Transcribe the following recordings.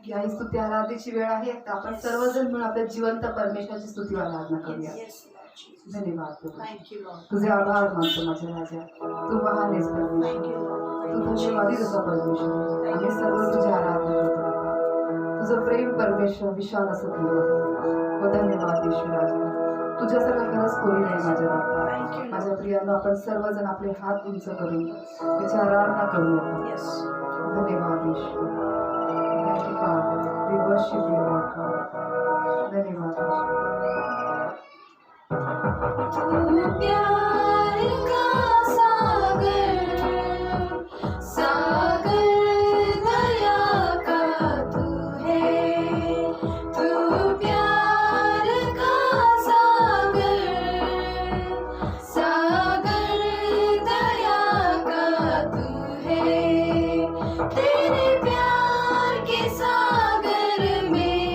या ही स्तुती आराधनेची वेळ आहे तर आपण सर्वजण मिळून आपल्या जिवंत परमेश्वराची स्तुती आराधना करूया. धन्यवाद प्रभू. तुझे आभार मानतो माझ्या राजा. तू महान आहेस परमेश्वर. तू धन्यवादी तुझा परमेश्वर. आम्ही सर्व तुझी आराधना करतो बाबा. तुझं प्रेम परमेश्वर विशाल असं प्रेम आहे. धन्यवाद ईश्वर राजा. तुझ्यासारखं खरंच कोणी नाही माझ्या बाबा. माझ्या प्रियांना आपण सर्वजण आपले हात उंच करून त्याची आराधना करूया. धन्यवाद ईश्वर. Thank you, Father. We worship you, Lord God. धन्यवाद तू प्यार का सागर, सागर दया का तू है. तू प्यार का सागर, सागर दया का तू है. तेरे प्यार के सागर में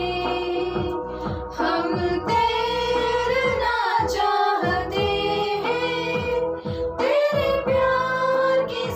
हम तैरना चाहते हैं. तेरे प्यार के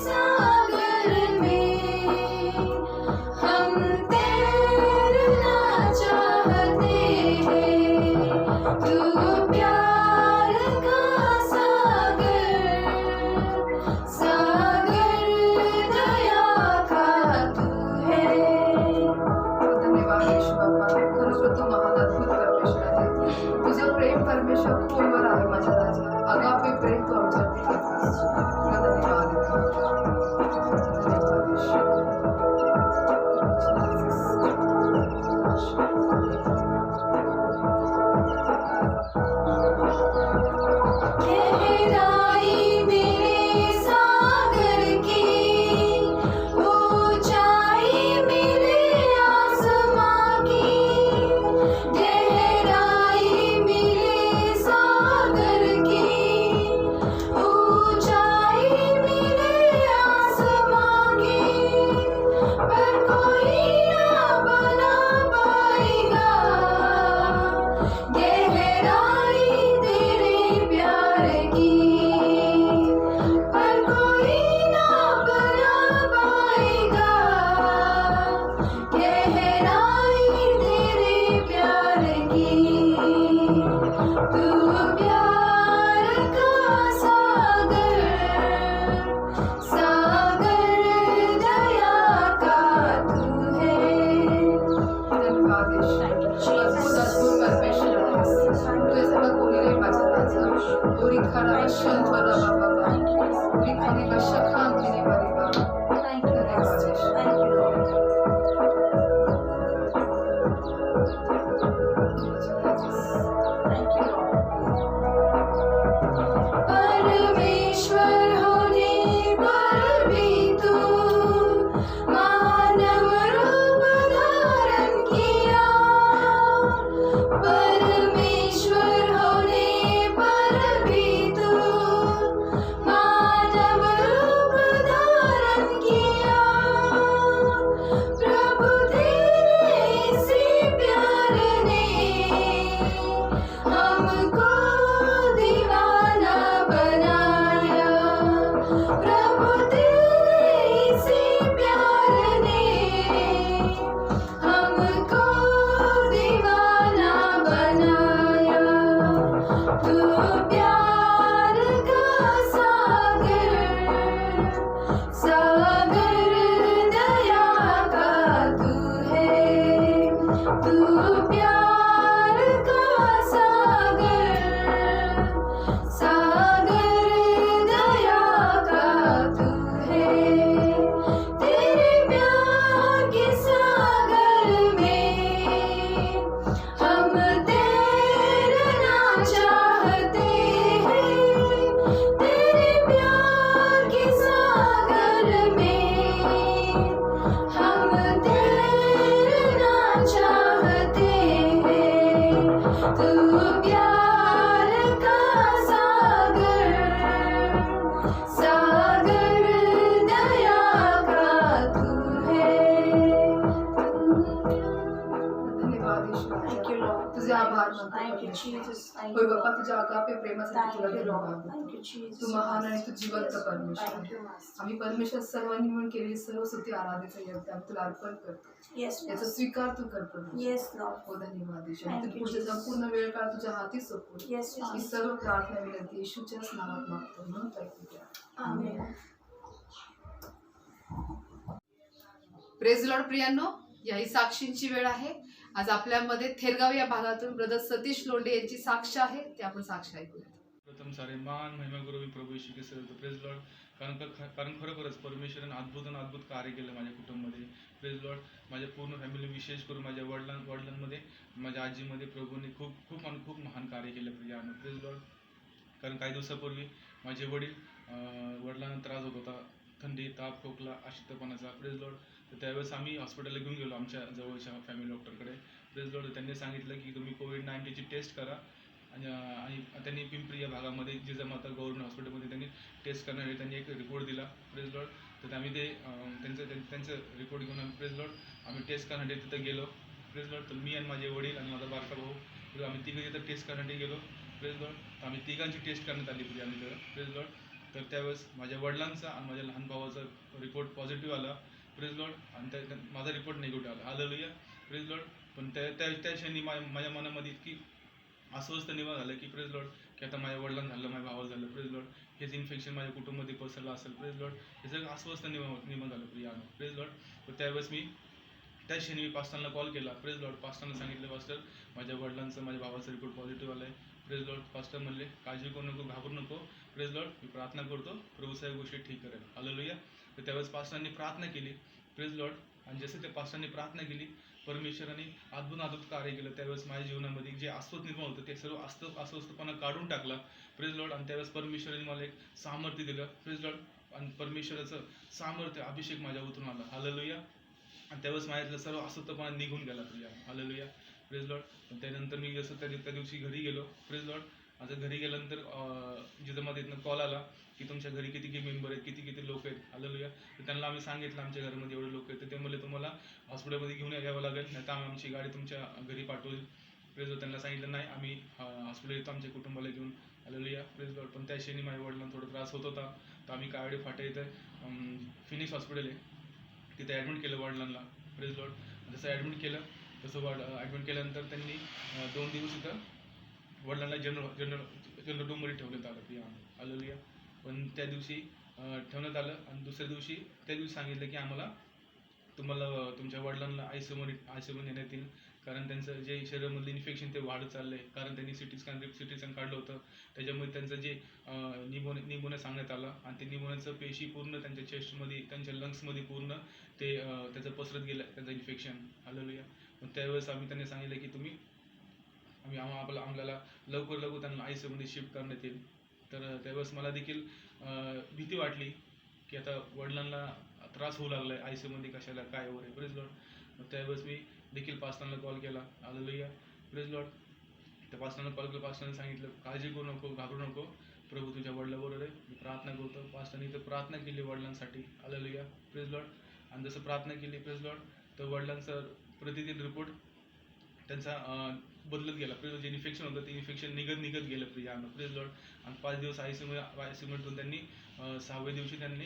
बाबा तुझ्या अगापे प्रेमासाठी तुला धन्यवाद देतो. Thank you, Jesus. तू महान आणि तू जिवंत Yes, परमेश्वर thank आहे. you, Master. आम्ही परमेश्वर सर्वांनी म्हणून केलेली सर्व स्तुती आराधनेचं यज्ञ आम्ही तुला अर्पण करतो. Yes, याचा Master. स्वीकार तू कर प्रभू. Yes, Lord. हो धन्यवाद येशू. Thank आणि you, तू पुढचे Jesus. संपूर्ण वेळ काळ तुझ्या हाती सोपवून Yes, मी Master. सर्व प्रार्थना विनंती येशूच्याच नावात मागतो म्हणून ऐकू द्या. Amen. प्रेज लॉर्ड प्रियांनो, याही साक्षींची वेळ आहे. आज आपल्यामध्ये थेरगाव या भागातून ब्रदर सतीश लोंढे यांची साक्ष आहे, ते आपण साक्ष ऐकूया. प्रथम सारे मान महिमा गुरु मी प्रभू येशू ख्रिस्त होतो. Praise Lord. कारण खरोखरच परमेश्वराने अद्भुत कार्य केलं माझ्या कुटुंबामध्ये. Praise Lord. माझ्या पूर्ण फॅमिली, विशेष करून माझ्या वडिलांमध्ये, माझ्या आजीमध्ये प्रभूने खूप महान कार्य केलं प्रियानं. Praise Lord. कारण काही दिवसापूर्वी माझे वडिलांना त्रास होत होता, थंडी, ताप, खोकला, अशक्तपणाचा. Praise Lord. तर त्यावेळेस आम्ही हॉस्पिटलला घेऊन गेलो आमच्या जवळच्या फॅमिली डॉक्टरकडे. Praise Lord. त्यांनी सांगितलं की तुम्ही कोविड-19ची टेस्ट करा. आणि त्यांनी पिंपरी या भागामध्ये जिजामाता गव्हर्नमेंट हॉस्पिटलमध्ये त्यांनी टेस्ट करण्यासाठी त्यांनी एक रिपोर्ट दिला. Praise Lord. तर आम्ही त्यांचं रिपोर्ट घेऊन प्रेज लॉर्ड आम्ही टेस्ट करण्यासाठी तिथं गेलो. Praise Lord. तर मी आणि माझे वडील आणि माझा बारका भाऊ आम्ही तिघं तिथं टेस्ट करण्यासाठी गेलो. Praise Lord. तर आम्ही तिघांची टेस्ट करण्यात आली होती आम्ही तिथं. Praise Lord. तर त्यावेळेस माझ्या वडिलांचा आणि माझ्या लहान भावाचा रिपोर्ट पॉझिटिव्ह आला. Praise Lord. आणि माझा रिपोर्ट निगेटिव्ह आला. हालेलुया. Praise Lord. पण त्या क्षणी माझ्या मनामध्ये इतकी अस्वस्थ निर्माण झालं की प्रेज लॉर्ड की आता माझ्या वडिलांना झालं, माझ्या भावाला झालं. Praise Lord. हेच इन्फेक्शन माझ्या कुटुंबामध्ये पसरलं असेल. Praise Lord. हे सगळं अस्वस्थ निर्माण झालं प्रियानं. Praise Lord. तर त्यावेळेस त्या क्षणी मी पास्टरला कॉल केला. Praise Lord. पास्टरला सांगितलं, पास्टर माझ्या वडिलांचं, माझ्या भावाचा रिपोर्ट पॉझिटिव्ह आला आहे. Praise Lord. पास्टर म्हणले काळजी करू नको, घाबरू नको. Praise Lord. मी प्रार्थना करतो, प्रभू सगळ्या गोष्टी ठीक करेल. हालेलुया. तर त्यावेळेस पास्टरांनी प्रार्थना केली. Praise Lord. आणि जसं त्या पास्टरांनी प्रार्थना केली, परमेश्वराने अद्भुत कार्य केलं. त्यावेळेस माझ्या जीवनामध्ये जे अस्वस्थ निर्माण होतं ते सर्व अस्वस्थपणा काढून टाकला. Praise Lord. आणि त्यावेळेस परमेश्वराने मला एक सामर्थ्य दिलं. Praise Lord. आणि परमेश्वराचं सामर्थ्य, अभिषेक माझ्या उतरून आला. हालेलुया. आणि त्यावेळेस माझ्यातलं सर्व अस्वस्थपणा निघून गेला प्रिया. हालेलुया. Praise Lord. त्यानंतर मी जसं त्या दिवशी घरी गेलो. Praise Lord. आता घरी गेल्यानंतर जिजामाता इथनं कॉल आला की तुमच्या घरी किती मेंबर आहेत, किती लोक आहेत. हालेलुया. तर त्यांना आम्ही सांगितलं आमच्या घरामध्ये एवढे लोक आहेत. तर ते म्हणले तुम्हाला हॉस्पिटलमध्ये घेऊन यावं लागेल, नाही तर आम्ही आमची गाडी तुमच्या घरी पाठवली. Praise Lord. त्यांना सांगितलं नाही, आम्ही हॉस्पिटल येतो आमच्या कुटुंबाला घेऊन. हालेलुया. Praise Lord. पण त्या क्षणी माझ्या वडिलांना थोडा त्रास होत होता. तर आम्ही कावडे फाटे इथं फिनिक्स हॉस्पिटल आहे, तिथे ॲडमिट केलं वडिलांना. Praise Lord. जसं ॲडमिट केलं तसं ॲडमिट केल्यानंतर त्यांनी 2 दिवस इथं वडिलांना जनरल रूममध्ये ठेवण्यात आलं प्रिया. हालेलुया. पण त्या दिवशी ठेवण्यात आलं आणि दुसऱ्या दिवशी त्या दिवशी सांगितलं की आम्हाला तुम्हाला तुमच्या वडिलांना आयसीयूमध्ये नेण्यात येईल, कारण त्यांचं जे शरीरामधलं इन्फेक्शन ते वाढत चाललं आहे. कारण त्यांनी सिटी स्कॅन काढलं होतं, त्याच्यामध्ये त्यांचं जे निमोनिया सांगण्यात आलं आणि ते निमोनियाचं पेशी पूर्ण त्यांच्या चेस्टमध्ये, त्यांच्या लंग्समध्ये पूर्ण ते त्याचं पसरत गेलं, त्यांचं इन्फेक्शन. हालेलुया. पण त्यावेळेस आम्ही त्यांनी सांगितलं की आम्हाला लवकर त्यांना आयसीयूमध्ये शिफ्ट करण्यात येईल. तर त्यावेळेस मला देखील भीती वाटली की आता वडिलांना त्रास होऊ लागला आहे आयसीयूमध्ये, कशाला काय वगैरे. Praise Lord. मग त्यावेळेस मी देखील पास्टरला कॉल केला. हालेलुया. Praise Lord. त्या पास्टरला कॉल केला. पास्टरने सांगितलं काळजी करू नको, घाबरू नको, प्रभू तुझ्या वडिलाबरोबर आहे, मी प्रार्थना करतो. पास्टरने इथं प्रार्थना केली वडिलांसाठी. हालेलुया. Praise Lord. आणि जसं प्रार्थना केली प्रेज लॉर्ड, तर वडिलांचं प्रतिदिन रिपोर्ट त्यांचा बदलत गेला. प्रेज जे इन्फेक्शन होतं ते इन्फेक्शन निघत गेलं प्रियानं. Praise Lord. आणि 5 दिवस आयसीयूमधून त्यांनी 6व्या दिवशी त्यांनी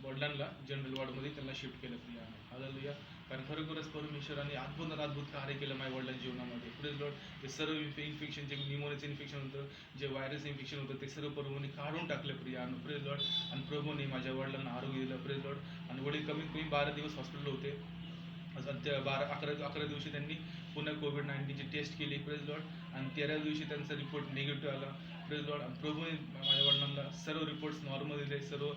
वडिलांना जनरल वॉर्डमध्ये त्यांना शिफ्ट केलं प्रियानं. हालेलुया. कारण खरोखरच परमेश्वराने अद्भुत कार्य केलं माझ्या वडिलांच्या जीवनामध्ये. Praise Lord. ते सर्व इन्फेक्शन, जे निमोनियाचं इन्फेक्शन होतं, जे व्हायरस इन्फेक्शन होतं, ते सर्व प्रभूने काढून टाकलं प्रियानं. Praise Lord. आणि प्रभूने माझ्या वडिलांना आरोग्य दिलं. Praise Lord. आणि वडील कमीत कमी 12 दिवस हॉस्पिटल होते. त्या 11 दिवशी त्यांनी पुन्हा कोविड-19ची टेस्ट केली. Praise Lord. आणि 13व्या दिवशी त्यांचा रिपोर्ट निगेटिव्ह आला. Praise Lord. आणि प्रभूने माझ्या वडिलांना सर्व रिपोर्ट्स नॉर्मल दिले. सर्व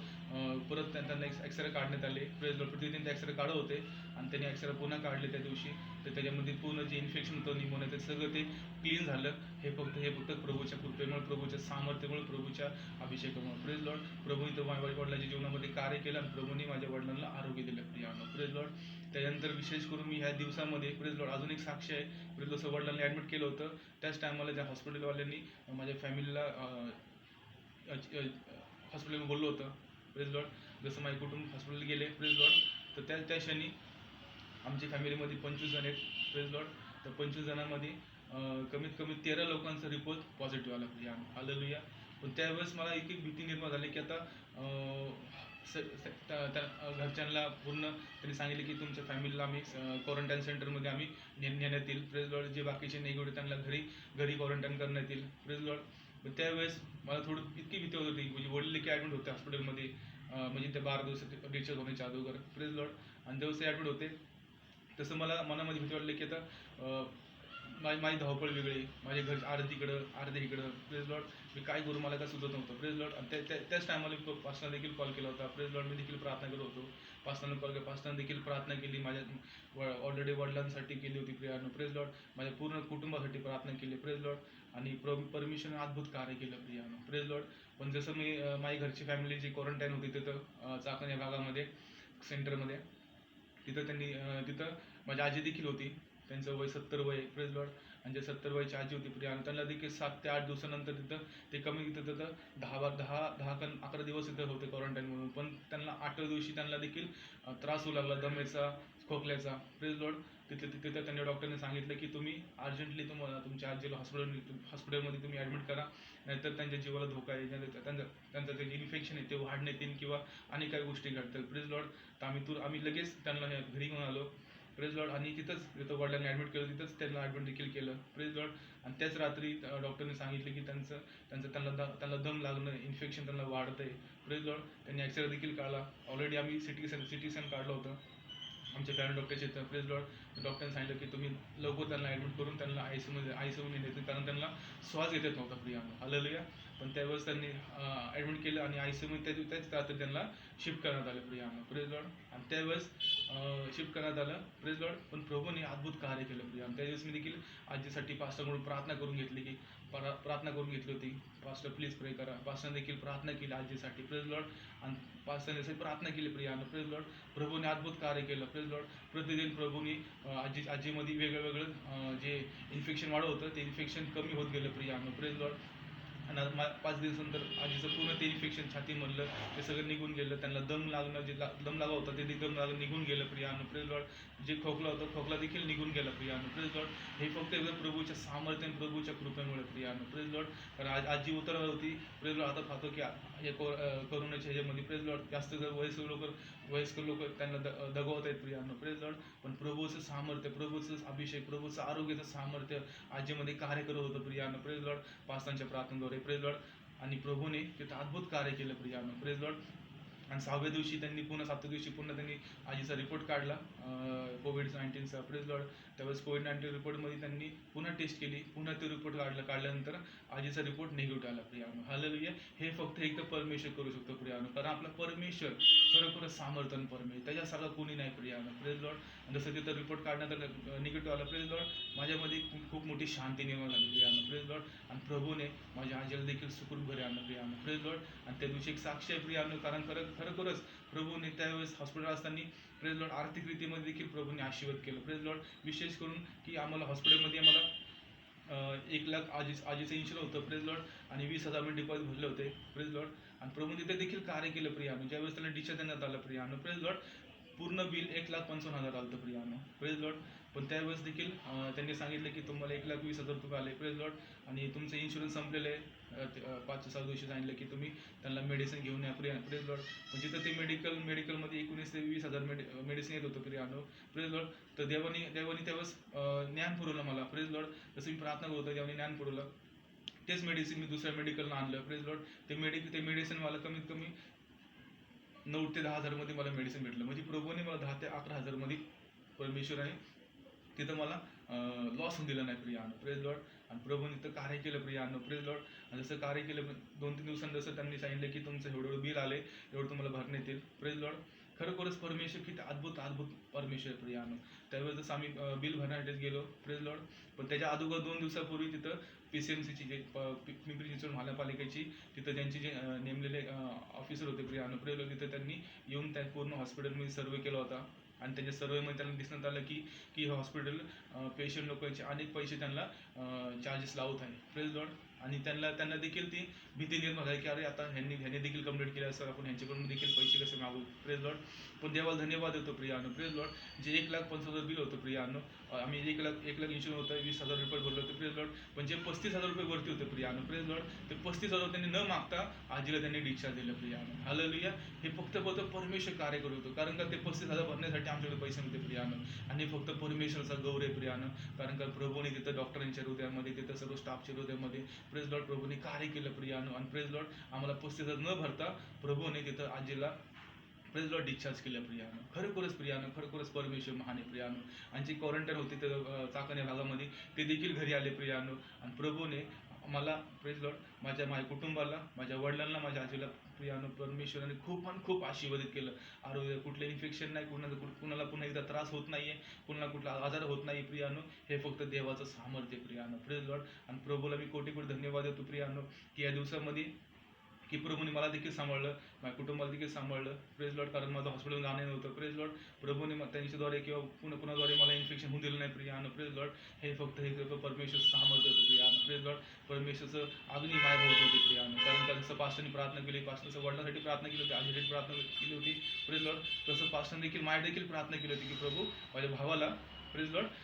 परत त्यांना एक्सरे काढण्यात आले. Praise Lord. प्रतिदिन ते एक्सरे काढत होते आणि त्यांनी एक्सरे पुन्हा काढले त्या दिवशी. तर त्याच्यामध्ये पूर्ण जे इन्फेक्शन होतं निमोनिया ते सगळं ते क्लीन झालं. हे फक्त प्रभूच्या कृपेमुळे, प्रभूच्या सामर्थ्यामुळे, प्रभूच्या अभिषेकामुळे. Praise Lord. प्रभूने तर माझ्या वडिलांच्या जीवनामध्ये कार्य केलं आणि प्रभूने माझ्या वडिलांना आरोग्य दिलं प्रियानं. Praise Lord. त्यानंतर विशेष करून मी ह्या दिवसामध्ये प्रेज लॉर्ड अजून एक साक्ष आहे. Praise Lord. वडिलांना ॲडमिट केलं होतं त्याच टायमाला ज्या हॉस्पिटलवाल्यांनी माझ्या फॅमिलीला हॉस्पिटलमध्ये बोललं होतं. Praise Lord. जसं माझे कुटुंब हॉस्पिटल गेले प्रेज लॉर्ड, तर त्या क्षणी आमच्या फॅमिलीमध्ये 25 जण आहेत. Praise Lord. तर 25 जणांमध्ये कमीत कमी 13 लोकांचा रिपोर्ट पॉझिटिव्ह आला प्रिया. हालेलुया. पण त्यावेळेस मला एक भीती निर्माण झाली की आता घरच्यांना पूर्ण त्यांनी सांगितले की तुमच्या फॅमिलीला आम्ही क्वारंटाईन सेंटरमध्ये आम्ही नेण्यात येईल. Praise Lord. जे बाकीचे निगेटिव्ह त्यांना घरी क्वारंटाईन करण्यात येईल. Praise Lord. पण त्यावेळेस मला थोडं इतकी भीती होत होती. म्हणजे वडील की ॲडमिट होते हॉस्पिटलमध्ये, म्हणजे ते 12 दिवस डिस्चार्ज होण्याच्या अगोदर. Praise Lord. आणि दिवस ॲडमिट होते. तसं मला मनामध्ये भीती वाटली की आता माझी धावपळ वेगळी, माझे घर अर्धे इकडं. Praise Lord. मी काय करू, मला काय सुचत नव्हतं. Praise Lord. आणि त्याच टायमाला मी पास्टरला देखील कॉल केला होता. Praise Lord. मी देखील प्रार्थना करत होतो. पास्टरला कॉल केला, पास्टरने देखील प्रार्थना केली. माझ्या ऑलरेडी वडिलांसाठी केली होती प्रियानो. Praise Lord. माझ्या पूर्ण कुटुंबासाठी प्रार्थना केली. Praise Lord. आणि परमेश्वरने अद्भुत कार्य केलं प्रियानो. Praise Lord. पण जसं मी माझी घरची फॅमिली जी क्वारंटाईन होती तिथं चाकण या भागामध्ये सेंटरमध्ये, तिथं माझी आजी देखील होती. त्यांचं वय 70 वय. Praise Lord. आणि जे 70 वयाची आजी होती प्रिया, त्यांना देखील 7 ते 8 दिवसानंतर ते कमी तिथं 11 दिवस तिथं होते क्वारंटाईन म्हणून. पण त्यांना 8व्या दिवशी त्यांना देखील त्रास होऊ लागला दमेचा, खोकल्याचा. Praise Lord. तिथं त्यांनी डॉक्टरने सांगितलं की तुम्ही अर्जंटली तुमच्या आजीला हॉस्पिटलमध्ये तुम्ही ॲडमिट करा, नाहीतर त्यांच्या जीवाला धोका आहे. त्यांचं जे इन्फेक्शन आहे ते वाढण्यात येईल किंवा आणि काही गोष्टी घडतात. Praise Lord. तर आम्ही लगेच त्यांना घरी घेऊन आलो. Praise Lord. आणि तिथं वडिलांनी ॲडमिट केलं, तिथंच त्यांना ॲडमिट देखील केलं. Praise Lord. आणि त्याच रात्री डॉक्टरने सांगितले की त्यांना दम लागणं, इन्फेक्शन त्यांना वाढतं आहे. Praise Lord. त्यांनी एक्सरे देखील काढला. ऑलरेडी आम्ही सिटी स्कॅन काढलं होतं आमच्या फॅमिली डॉक्टरचे. Praise Lord. डॉक्टरने सांगितलं की तुम्ही लवकर त्यांना ॲडमिट करून त्यांना आयसीयूमध्ये नेते, कारण त्यांना श्वास घेत येत नव्हता प्रियानो. हालेलुया. पण त्यावेळेस त्यांनी ॲडमिट केलं आणि आयसीयूमध्ये त्याच रात्री त्यांना शिफ्ट करण्यात आलं प्रियानो. Praise Lord. आणि त्यावेळेस शिफ्ट करण्यात आलं. Praise Lord. पण प्रभूने अद्भुत कार्य केलं प्रिया. त्या दिवस मी देखील आजीसाठी पास्टरकडून प्रार्थना करून घेतली होती. पास्टर प्लीज प्रे करा. पास्टरने देखील प्रार्थना केली आजीसाठी. Praise Lord. आणि पास्टरने प्रार्थना केली प्रियानो. Praise Lord. प्रभूने अद्भुत कार्य केलं. Praise Lord. प्रतिदिन प्रभूने आजीमध्ये वेगळं जे इन्फेक्शन वाढत होतं ते इन्फेक्शन कमी होत गेलं प्रियानो. Praise Lord. आणि 5 दिवसानंतर आजीचं पूर्ण ते इन्फेक्शन छातीमधलं ते सगळं निघून गेलं. त्यांना दम लागा होता ते दम लागणं निघून गेलं प्रियानो. Praise Lord. जे खोकला होता खोकला देखील निघून गेला प्रियानो. Praise Lord. हे फक्त एकदा प्रभूच्या सामर्थ्य आणि प्रभूच्या कृपेमुळे प्रियानो. Praise Lord. कारण आजी उतरत होती. Praise Lord. आता पाहतो की हे कोरोनाच्या ह्याच्यामध्ये प्रेज लॉर्ड जास्त जर वयस्कर लोक त्यांना दगवत आहेत प्रियानो. Praise Lord. पण प्रभूचं सामर्थ्य, प्रभूचं अभिषेक, प्रभूचं आरोग्याचं सामर्थ्य आजीमध्ये कार्य करत होतं प्रियानो. Praise Lord. पास्टरांच्या प्रार्थनेद्वारे. Praise Lord. आणि प्रभूने तिथं अद्भुत कार्य केलं प्रियानो. Praise Lord. आणि 7व्या दिवशी त्यांनी आजीचा रिपोर्ट काढला कोविड-19चा. Praise Lord. त्यावेळेस कोविड-19 रिपोर्टमध्ये त्यांनी पुन्हा टेस्ट केली. पुन्हा ते रिपोर्ट काढल्यानंतर आजीचा रिपोर्ट निगेटिव्ह आला प्रियानो. हालेलुया. हे फक्त एकदा परमेश्वर करू शकतो प्रियानो, कारण आपला परमेश्वर खरोखरच सामर्थ्यवान परमेश्वर, त्याच्यासारखा कोणी नाही प्रियानो. Praise Lord. आणि जसं तिथं रिपोर्ट काढण्यात निगेटिव्ह आला प्रेज लॉर्ड, माझ्यामध्ये खूप मोठी शांती निर्माण झाली प्रियानो. Praise Lord. आणि प्रभूने माझ्या आजीला देखील सुखरूप घरी आणलं प्रियानो. Praise Lord. आणि त्या दिवशी एक साक्षी आहे प्रियानो, कारण खरोखरच प्रभूने त्यावेळेस हॉस्पिटल असताना प्रेज लॉर्ड आर्थिक रीतीमध्ये देखील प्रभूने आशीर्वाद केलं. Praise Lord. विशेष करून की आम्हाला हॉस्पिटलमध्ये 1 लाख आजीचं इन्शुरन्स होतं प्रेज लॉर्ड, आणि 20,000 मी डिपॉझिट भरले होते प्रेज लॉर्ड. आणि प्रभूने तिथे देखील कार्य केलं प्रियानो. ज्यावेळेस त्यांना डिस्चार्ज देण्यात आलं प्रियानो. Praise Lord. पूर्ण बिल 1,55,000 आलं प्रियानो. Praise Lord. पण त्यावेळेस देखील त्यांनी सांगितलं की तुम्हाला 1,20,000 रुपये आले प्रेज लॉर्ड, आणि तुमचं इन्शुरन्स संपलेलं आहे. 5-6 दिवशी सांगितलं की तुम्ही त्यांना मेडिसिन घेऊन या प्रेज लॉर्ड. म्हणजे तिथं ते मेडिकलमध्ये 19,000 ते 20,000 मेडिसिन येत होतं प्रियानो. Praise Lord. तर देवानी त्यावेळेस ज्ञान पुरवलं मला प्रेज लॉर्ड. जसं मी प्रार्थना करत होतो देवानी ज्ञान पुरवलं. तेच मेडिसिन मी दुसऱ्या मेडिकलनं आणलं प्रेज लॉर्ड. ते मेडिसिन मला कमीत कमी 9 ते 10,000 मध्ये मला मेडिसिन भेटलं. म्हणजे प्रभूने मला 10 ते 11,000 मध्ये परमेश्वराने तिथं मला लॉस होऊन दिलं नाही प्रियानो. Praise Lord. आणि प्रभूने तिथं कार्य केलं प्रियानो. Praise Lord. आणि जसं कार्य केलं 2-3 दिवसांनी जसं त्यांनी सांगितलं की तुमचं एवढं बिल आले, एवढं तुम्हाला भरण्यात येईल. Praise Lord. खरोखरच परमेश्वर किती अद्भुत परमेश्वर प्रियानो. त्यावेळेस जसं आम्ही बिल भरण्यासाठी गेलो प्रेज लॉर्ड. पण त्याच्या अगोदर 2 दिवसापूर्वी तिथं PCMCची जे पिंपरी चिंचवड महानगरपालिकेची तिथं त्यांचे जे नेमलेले ऑफिसर होते प्रियानो. Praise Lord. तिथं त्यांनी येऊन त्या पूर्ण हॉस्पिटलमध्ये सर्वे केला होता, आणि त्यांच्या सर्वेमध्ये त्यांना दिसण्यात आलं की हे हॉस्पिटल पेशंट लोकांचे अनेक पैसे त्यांना चार्जेस लावत आहे प्रेज लॉर्ड. आणि त्यांना देखील ती भीती निर्माण झाली की अरे आता ह्यांनी देखील कंप्लीट केलं असेल, आपण ह्यांच्याकडून देखील पैसे कसे मागू. Praise Lord. पण देवाला धन्यवाद देतो प्रियानो. Praise Lord. जे 1,25,000 बिल होतं प्रियानो, आम्ही 1,00,000 इन्शुरन्स होतं, 20,000 रुपये भरले होते प्रेज लॉर्ड. पण जे 35,000 रुपये वरती होते प्रियानो. Praise Lord. ते 35,000 त्यांनी न मागता आजीला त्यांनी डिस्चार्ज दिलं प्रियानो. हालेलुया. हे फक्त परमेश्वर कार्य करत होतं, कारण का ते 35,000 भरण्यासाठी आमच्याकडे पैसे नव्हते प्रियानो. आणि फक्त परमेश्वराचा गौरव आहे प्रियानो, कारण का प्रभूने तिथं डॉक्टरांच्या हृदयामध्ये, तिथं सर्व स्टाफच्या हृदयामध्ये प्रेज लॉर्ड प्रभूने कार्य केलं प्रियानो. आणि प्रेज लॉर्ड आम्हाला 35,000 न भरता प्रभूने तिथं आजीला प्रेज लॉर्ड डिस्चार्ज केलं प्रियानो. खरोखरच प्रियानो, खरोखरच परमेश्वर महान आहे प्रियानो. आणि जी क्वारंटाईन होती त्या चाकण या भागामध्ये ते देखील घरी आले प्रियानो. आणि प्रभूने मला प्रेज लॉर्ड माझ्या कुटुंबाला, माझ्या वडिलांना, माझ्या आजीला प्रियानो परमेश्वराने खूप आशीर्वादित केलं. आरोग्य कुठलं इन्फेक्शन नाही, कुणाला पुन्हा एकदा त्रास होत नाहीये, कुणाला कुठला आजार होत नाही प्रियानो. हे फक्त देवाचं सामर्थ्य प्रियानो. Praise Lord. आणि प्रभूला मी कोटी धन्यवाद देतो प्रियानो की या दिवसामध्ये की प्रभूने मला देखील सांभाळलं, माझ्या कुटुंबाला देखील सांभाळलं प्रेज लॉर्ड. कारण माझं हॉस्पिटल जाणं नव्हतं प्रेज लॉर्ड. प्रभूने त्यांच्याद्वारे किंवा कुणाद्वारे मला इन्फेक्शन होऊन दिलं नाही प्रियानो. Praise Lord. हे फक्त परमेश्वर सामर्थ्य होतं प्रियानो. Praise Lord. परमेश्वरचं अग्नी मायभाव होती प्रियानो. कारण का जसं पास्टरने प्रार्थना केली, पास्टरचं वडिलांसाठी प्रार्थना केली होती, आजीसाठी प्रार्थना केली होती प्रेज लॉर्ड, तसं पास्टरने देखील माझ्या देखील प्रार्थना केली होती की प्रभू माझ्या भावाला प्रेज लॉर्ड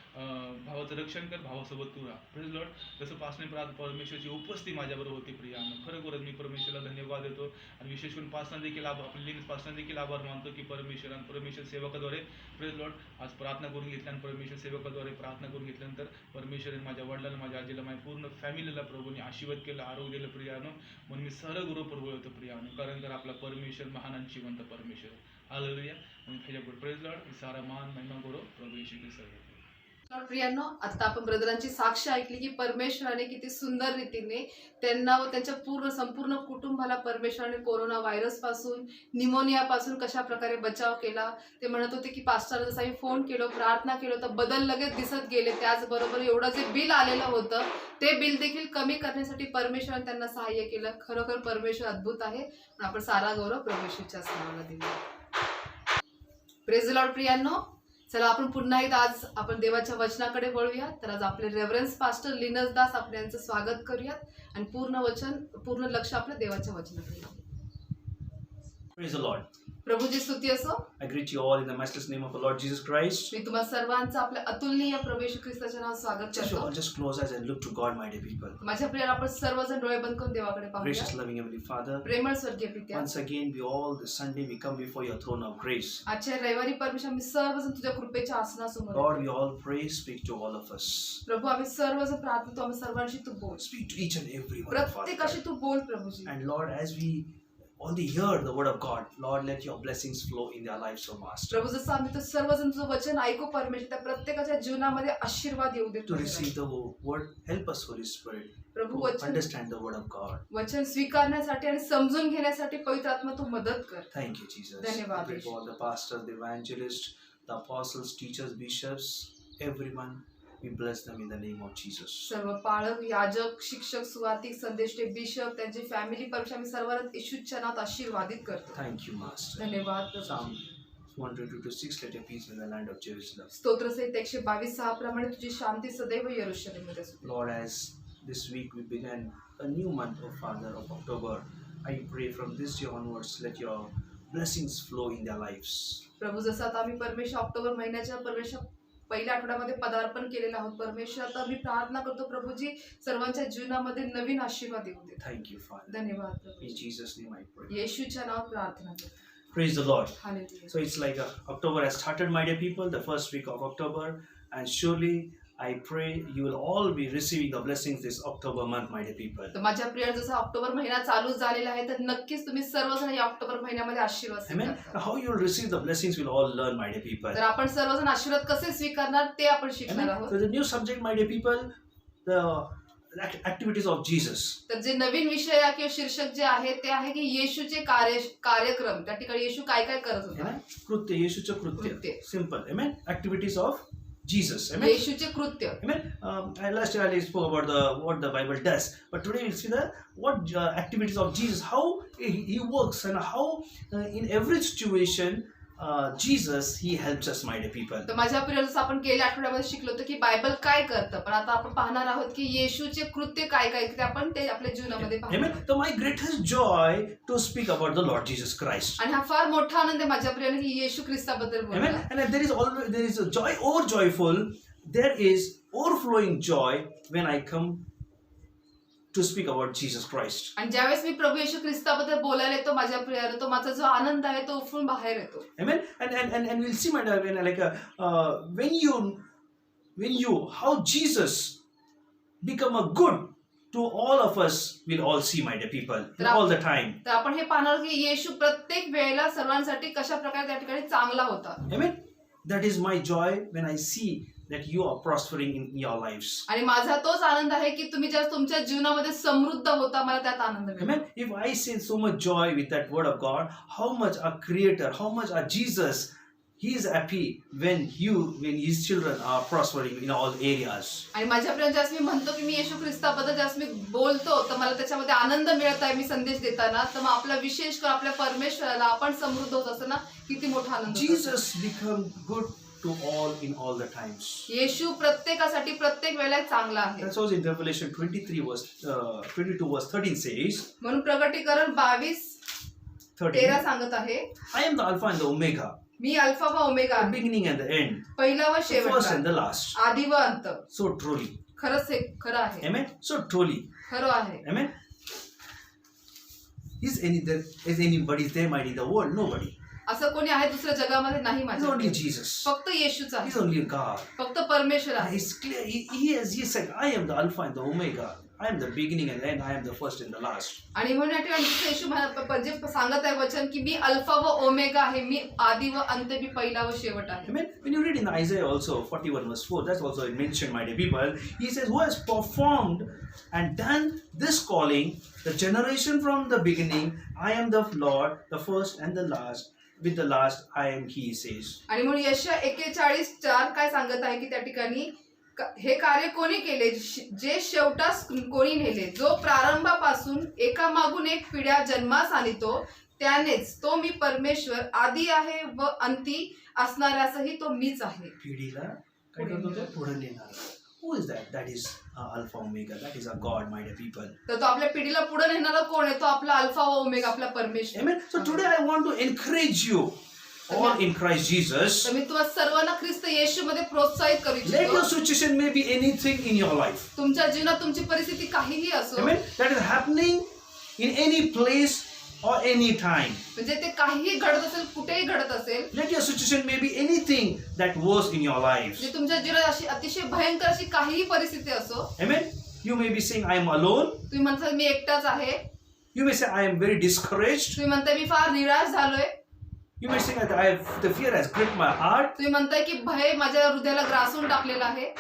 भावाचं रक्षण कर, भावासोबत तू राहा प्रेज लॉर्ड. तसं पास्टरने परमेश्वरची उपस्थिती माझ्याबरोबर होती प्रियानो. खरोखरच मी परमेश्वरला धन्यवाद देतो. आणि विशेष करून पास्टरने देखील आपल्या लिंक पास्टरने देखील आभार मानतो की परमेश्वर सेवकाद्वारे प्रेज लॉर्ड आज प्रार्थना करून घेतल्या. आणि परमेश्वर सेवकाद्वारे प्रार्थना करून घेतल्यानंतर परमेश्वराने माझ्या वडिलांना, माझ्या आजीला, माझ्या पूर्ण फॅमिलीला प्रभूने आशीर्वाद केला, आरोग्य दिलं प्रियानो. म्हणून मी सर्व गुरु प्रभू होतो प्रियानो, कारण तर आपला परमेश्वर महान आणि जिवंत परमेश्वर. हालेलुया. आणि त्याच्यापुढे प्रेज लॉर्ड सारा मान महिमा गुरु प्रभू येशू ख्रिस्त. प्रियांनो, आता आपण ब्रदरांची साक्ष ऐकली की परमेश्वराने किती सुंदर रीतीने त्यांना व त्यांच्या संपूर्ण कुटुंबाला परमेश्वराने कोरोना व्हायरस पासून, निमोनिया पासून कशा प्रकारे बचाव केला. ते म्हणत होते की पास्टर जसं आम्ही फोन केलो, प्रार्थना केलो तर बदल लगेच दिसत गेले. त्याचबरोबर एवढं जे बिल आलेलं होतं ते बिल देखील कमी करण्यासाठी परमेश्वराने त्यांना सहाय्य केलं. खरोखर परमेश्वर अद्भुत आहे. पण आपण सारा गौरव परमेश्वरच्या नावाला देऊया. Praise the Lord. प्रियांनो, चला आपण पुन्हा एकदा आज आपण देवाच्या वचनाकडे वळूया. तर आज आपले रेव्हरन्स पास्टर लिनस दास आपण यांचं स्वागत करूयात आणि पूर्ण लक्ष आपल्या देवाच्या वचनाकडे लावूया. Praise the Lord. प्रभूची स्तुती असो. I greet you all in the matchless name of the Lord Jesus Christ. मी तुम्हा सर्वांचं आपल्या अतुलनीय प्रभू येशू ख्रिस्ताच्या नावात स्वागत Just करतो. all just close eyes and look to God, my dear people. माझ्या प्रियाला आपण सर्वजण डोळे बंद करून देवाकडे पाहूया. Gracious, loving Heavenly Father. प्रेमळ स्वर्गीय पित्या, Once again, we all this Sunday we come before your throne of grace. आजच्या रविवारी परमेश्वर मी सर्वजण तुझ्या कृपेच्या आसनासमोर Lord, येतो. we all pray, speak to all of us. प्रभू आम्ही सर्वजण प्रार्थना, आम्ही सर्वांशी तू बोल. Speak to each and every one, प्रत्येकाशी Father. तू बोल Prabhuji. And Lord, as we only hear the word of God, Lord, let your blessings flow in their lives, O Master. प्रभू जसं आम्ही तर सर्वजण तुझं वचन ऐकू परमेश्वर, त्या प्रत्येकाच्या जीवनामध्ये आशीर्वाद येऊ दे. To receive the word, help us, Holy Spirit, Prabhu to वचन understand the word of God. वचन स्वीकारण्यासाठी आणि समजून घेण्यासाठी पवित्र आत्मा तू मदत कर. Thank you, Jesus. धन्यवाद, I pray for all the pastors, the evangelists, the apostles, teachers, bishops, everyone. We bless them in the name of Jesus. सर्व पालक, याजक, शिक्षक, सुवार्तिक, संदेष्टे, बिशप, त्यांची फॅमिली परमेश्वर आम्ही सर्वांना येशूच्या नावात आशीर्वादित करतो. Thank you, Master. धन्यवाद Psalm Prabhu. 122:6, let your peace in the land of Jerusalem. स्तोत्रसहित 122:6 प्रमाणे तुझी शांती सदैव यरूशलेममध्ये असू दे. Lord, as this week we began a new month of Father of October, I pray from this day onwards, let your blessings flow in their lives. प्रभू जसं आता आम्ही परमेश्वर October महिन्याच्या परमेश्वर पहिल्या आठवड्यामध्ये पदार्पण केलेलं आहोत परमेश्वर, आता मी प्रार्थना करतो प्रभूजी सर्वांच्या जीवनामध्ये नवीन आशीर्वाद येऊ दे. Thank you, Father. धन्यवाद In Prabhu. Jesus' name I pray. येशूच्या नावात प्रार्थना करतो. Praise the Lord. Hallelujah. So it's like October has started, my dear people, the first week of October, and surely I pray you will all be receiving the blessings this October month, my dear people. तर माझ्या प्रिय जसं October महिना चालू झालेला आहे तर नक्कीच तुम्ही सर्वजण या ऑक्टोबर महिन्यामध्ये आशीर्वाद Amen. स्वीकारता. How you will receive the blessings we'll all learn, my dear people. तर आपण सर्वजण आशीर्वाद कसे स्वीकारणार ते आपण शिकणार Amen. आहोत. So the new subject, my dear people, the activities of Jesus. तर जे नवीन विषय किंवा शीर्षक जे आहे ते आहे की येशूचे कार्यक्रम. त्या ठिकाणी येशू काय काय करत होता. Amen. Krutya, Yeshucha Krutya. Krutya. Simple. Amen. Activities of Jesus. Amen. येशूचे कृत्य. Amen. Last year I spoke about what the Bible does, but today we'll see what activities of Jesus, how he works, and how in every situation Jesus, He helps us, my dear people. तर माझ्या प्रिय जसं आपण गेल्या आठवड्यामध्ये शिकलो होतो की बायबल काय करतं, पण आता आपण पाहणार आहोत की येशूचे कृत्य काय काय ते आपण ते आपल्या जीवनामध्ये Amen. पाहणार. So my greatest joy to speak about the Lord Jesus Christ. आणि हा फार मोठा आनंद आहे माझ्या प्रियाने की येशू ख्रिस्ताबद्दल Amen. बोलला. And there is a joy over joyful. There is overflowing joy when I come to speak about Jesus Christ. आणि ज्यावेळेस मी प्रभू येशू ख्रिस्ताबद्दल बोलायला येतो माझ्या प्रियाला, तो माझा जो आनंद आहे तो उफळून बाहेर येतो. Amen. And we'll see, my dear, when you how Jesus become a good to all of us, we'll all see, my dear people, all the time. तर आपण हे पाहणार की येशू प्रत्येक वेळेला सर्वांसाठी कशा प्रकारे त्या ठिकाणी चांगला होता. Amen. That is my joy when I see that you are prospering in your lives. आणि माझा तोच आनंद आहे की तुम्ही ज्या तुमच्या जीवनामध्ये समृद्ध होता, मला त्यात आनंद मिळतो. Amen. If I see so much joy with that word of God, how much our Creator, how much our Jesus, He is happy when His children are prospering in all areas. आणि माझ्या प्रिय ज्यास मी म्हणतो की मी येशू ख्रिस्ताबद्दल ज्यास मी बोलतो तर मला त्याच्यामध्ये आनंद मिळत आहे मी संदेश देताना, तर मग आपला विशेष करून आपल्या परमेश्वराला आपण समृद्ध होत असताना किती मोठा आनंद होतो. Jesus become good to all in all the times. येशू प्रत्येकासाठी प्रत्येक वेळेला चांगला आहे. That's also in Revelation 22 verse 13 says, म्हणून प्रकटीकरण 22:13 सांगत आहे, I am the Alpha and the Omega, me alpha व ओमेगा the आहे, beginning and the end, पहिला व the first and शेवटचा, the last. आदी व अंत. So truly. खरंच हे खरं आहे. Amen. So truly. खरं आहे. Amen. Is anybody there, my dear, the world? Nobody. असं कोणी आहे दुसऱ्या जगामध्ये नाही It's माझ्या. only Jesus. फक्त येशूच He's आहे, only God. फक्त परमेश्वर आहे. It's clear. He said, I am the Alpha and the Omega. I am the beginning and the end. I am the first and the last. आणि म्हणून या ठिकाणी जसं येशू जे सांगत आहे वचन की मी अल्फा व ओमेगा आहे, मी आदी व अंत, मी पहिला व शेवट आहे. Amen. When you read in Isaiah also 41 verse 4, that's also mentioned, my dear people. He says, who has performed and done this calling, the generation from the beginning, I am the Lord, the first and the last. With the last, I am He, says. आणि म्हणून यशया 41:4 काय सांगत आहे की त्या ठिकाणी हे कार्य कोणी केले, जे शेवटास कोणी नेले, जो प्रारंभापासून एकामागून एक पिढ्या जन्मास आणितो, त्यानेच तो मी परमेश्वर आदी आहे व अंती असणाऱ्यासही तो मीच आहे. पिढीला काय करतो तो? पुढे नेणार. Who is that? That is Alpha Omega. That is our God, my dear people. तर तो आपल्या पिढीला पुढे नेणारा कोण आहे? तो आपला अल्फा व ओमेगा, आपला परमेश्वर. Amen. So today I want to encourage you all in Christ Jesus. तर मी तुम्हाला सर्वांना ख्रिस्त येशूमध्ये प्रोत्साहित करू Let your इच्छितो. situation may be anything in your life. तुमच्या जीवनात तुमची परिस्थिती काहीही असो, Amen. That is happening in any place or any time. म्हणजे ते काहीही घडत असेल, कुठेही घडत असेल, Let your situation may be anything that was in your lives. म्हणजे तुमच्या जीवनात अशी अतिशय भयंकर अशी काहीही परिस्थिती असो, Amen. You may be saying, I am alone. तुम्ही म्हणता मी एकटाच आहे, You may say, I am very discouraged. तुम्ही म्हणताय मी फार निराश झालोय, You may say that the fear has gripped my heart. तुम्ही म्हणताय की भय माझ्या हृदयाला ग्रासून टाकलेला आहे.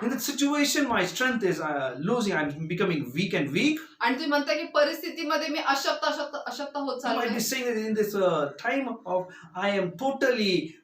In that situation, my strength is losing. I'm becoming weak and weak. आणि तुम्ही म्हणताय की परिस्थितीमध्ये मी अशक्त होत You might be चाललोय. saying that in this time of I am totally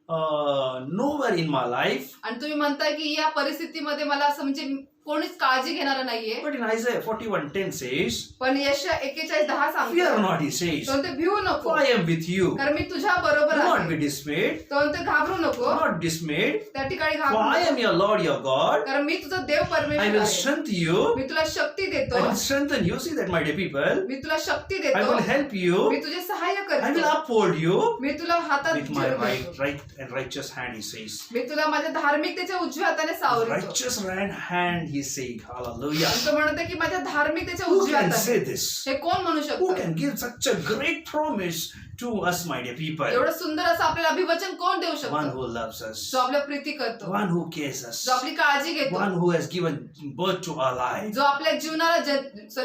nowhere in my life. आणि तुम्ही म्हणताय की या परिस्थितीमध्ये मला असं म्हणजे कोणीच काळजी घेणार नाहीये. But in Isaiah 41:10 says, पण यशया 41:10 fear सांगतो, not, he says, तो ते भिवू नको, for I am with you. कारण मी तुझ्या बरोबर Do not be आहे. dismayed. तो ते घाबरू नको, Do not dismayed. त्या ठिकाणी For घाबरू I am नको, your Lord, your God. कारण मी तुझा देव I परमेश्वर will आहे. strengthen you. मी तुला शक्ती देतो, I will strengthen you. See that, my dear people. मी तुला शक्ती I देतो, will help you. मी तुझे सहाय्य I will करतो, uphold you मी तुला हातात with my धरून घेतो. right and righteous hand, he says. मी तुला माझ्या धार्मिकतेच्या उजव्या हाताने सावरतो. Righteous right hand, he said. Hallelujah. आणि तो म्हणतो की माझ्या धार्मिकतेच्या Who उजव्या can say हाताने. this? हे कोण म्हणू Who शकतो? can give such a great promise to us, my dear people? एवढं सुंदर असं आपल्याला अभिवचन कोण देऊ One शकतो? who loves us, जो आपल्या प्रीती करतो, one who cares us, जो आपली काळजी घेतो, one who has given birth to our life. जो आपल्या जीवनाला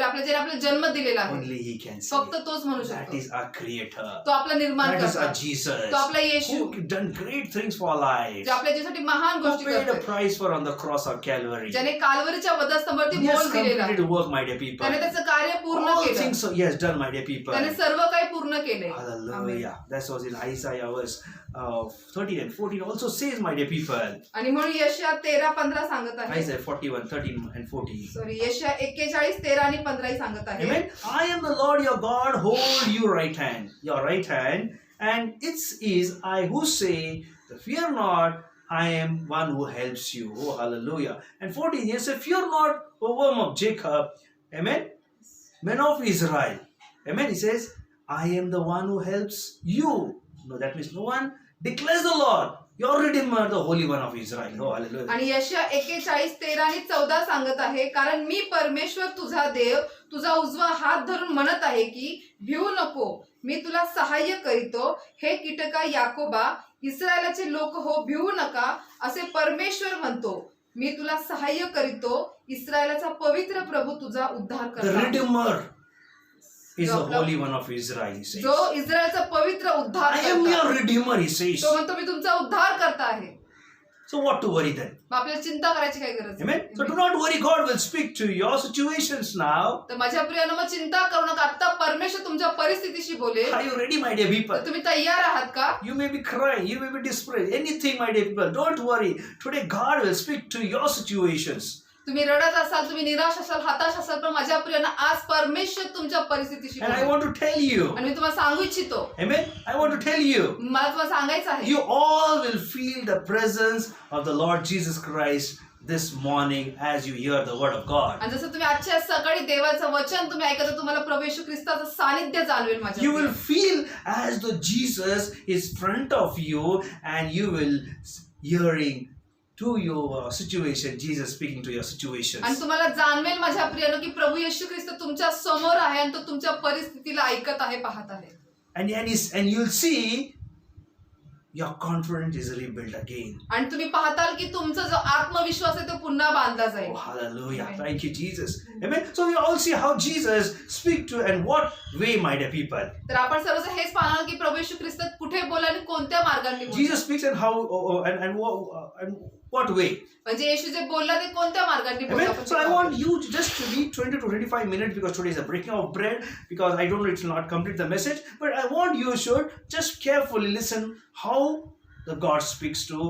आपल्याला जन्म दिलेला आहे. Only He can say. फक्त तोच म्हणू That शकतो. is our Creator. तो आपला निर्माण That is our करतो, Jesus. तो आपला येशू, Who done great things for our lives. जे आपल्या जीवनासाठी महान Who गोष्टी paid a करतो, price for on the cross of Calvary. ज्याने कालवरीच्या वधस्तंभावरती He has मोल दिलेला आहे. completed work, my dear people. त्याने त्याचं कार्य पूर्ण All केलं, things He has done, my dear people. त्याने सर्व काही पूर्ण केले. Hallelujah. That was in Isaiah verse 13 and 14 also says, my dear people. आणि म्हणून यशया 13:15 सांगत आहे, Isaiah 41, 13 and 14. सॉरी यशया 41, 13 आणि 15 सांगत आहे. Amen. I am the Lord your God, hold your right hand And it is I who say, fear not, I am one who helps you. Oh, hallelujah. And 14, he says, fear not, O worm of Jacob. Amen. Men of Israel. Amen. He says, I am the one who helps you. No, that means no one declares the Lord, your Redeemer, the Holy One of Israel. Oh, hallelujah. आणि यशया 41:13-14 सांगत आहे, कारण मी परमेश्वर तुझा देव तुझा उजवा हात धरून म्हणत आहे की भिवू नको, मी तुला सहाय्य करीतो. हे कीटका याकोबा, इस्रायलाचे लोक हो, भिवू नका, असे परमेश्वर म्हणतो. मी तुला सहाय्य करीतो. इस्रायलाचा पवित्र प्रभू तुझा उद्धार The करतो. Redeemer is the Holy One of Israel, he says. जो इस्रायलचा पवित्र उद्धार I am करता. your Redeemer, he says. तो म्हणतो मी तुमचा उद्धार करता आहे. So what to worry then? मग आपल्याला चिंता करायची काय गरज Amen. So do not worry, God will speak to your situations now. तर माझ्या प्रियानं मग चिंता करू नका. आता परमेश्वर तुमच्या परिस्थितीशी बोलेल. Are you ready, my dear people? तर तुम्ही तयार आहात का? You may be crying, you may be distressed, anything, my dear people. Don't worry. Today God will speak to your situations. तुम्ही रडत असाल, तुम्ही निराश असाल, हताश असाल, पण माझ्या प्रियानं आज परमेश्वर तुमच्या परिस्थितीशी And I बोलेल. want to tell you, आणि मी तुम्हाला सांगू इच्छितो, amen. I want to tell you, मला तुम्हाला सांगायचं आहे, you all will feel the presence of the Lord Jesus Christ this morning as you hear the word of God. आणि जसं तुम्ही आजच्या सकाळी देवाचं वचन तुम्ही ऐकता, तुम्हाला प्रभू येशू ख्रिस्ताचं सानिध्य जाणवेल माझ्या You will Priya. feel as though Jesus is front of you and you will hearing to your situation, Jesus speaking to your situations. आणि तुम्हाला जाणवेल माझ्या प्रियानं की प्रभू येशू ख्रिस्त तुमच्या समोर आहे आणि तो तुमच्या परिस्थितीला ऐकत आहे, पाहत आहे. And you'll see your confidence is rebuilt again. आणि तुम्ही पाहताल की तुमचा जो आत्मविश्वास आहे तो पुन्हा बांधला जाईल. Oh, hallelujah. Amen. Thank you, Jesus. Amen. So we all see how Jesus speak to and what way, my dear people. तर आपण सर्वजण हेच पाहणार की प्रभू येशू ख्रिस्त कुठे बोलला आणि कोणत्या मार्गाने बोलला. Jesus speaks and how and what way. म्हणजे येशू जे बोलला ते कोणत्या मार्गाने बोलला. Amen. So I want you to just to read 20 to 25 minutes because today is a breaking of bread, because I don't know it will not complete the message, but I want you should just carefully listen how the God speaks through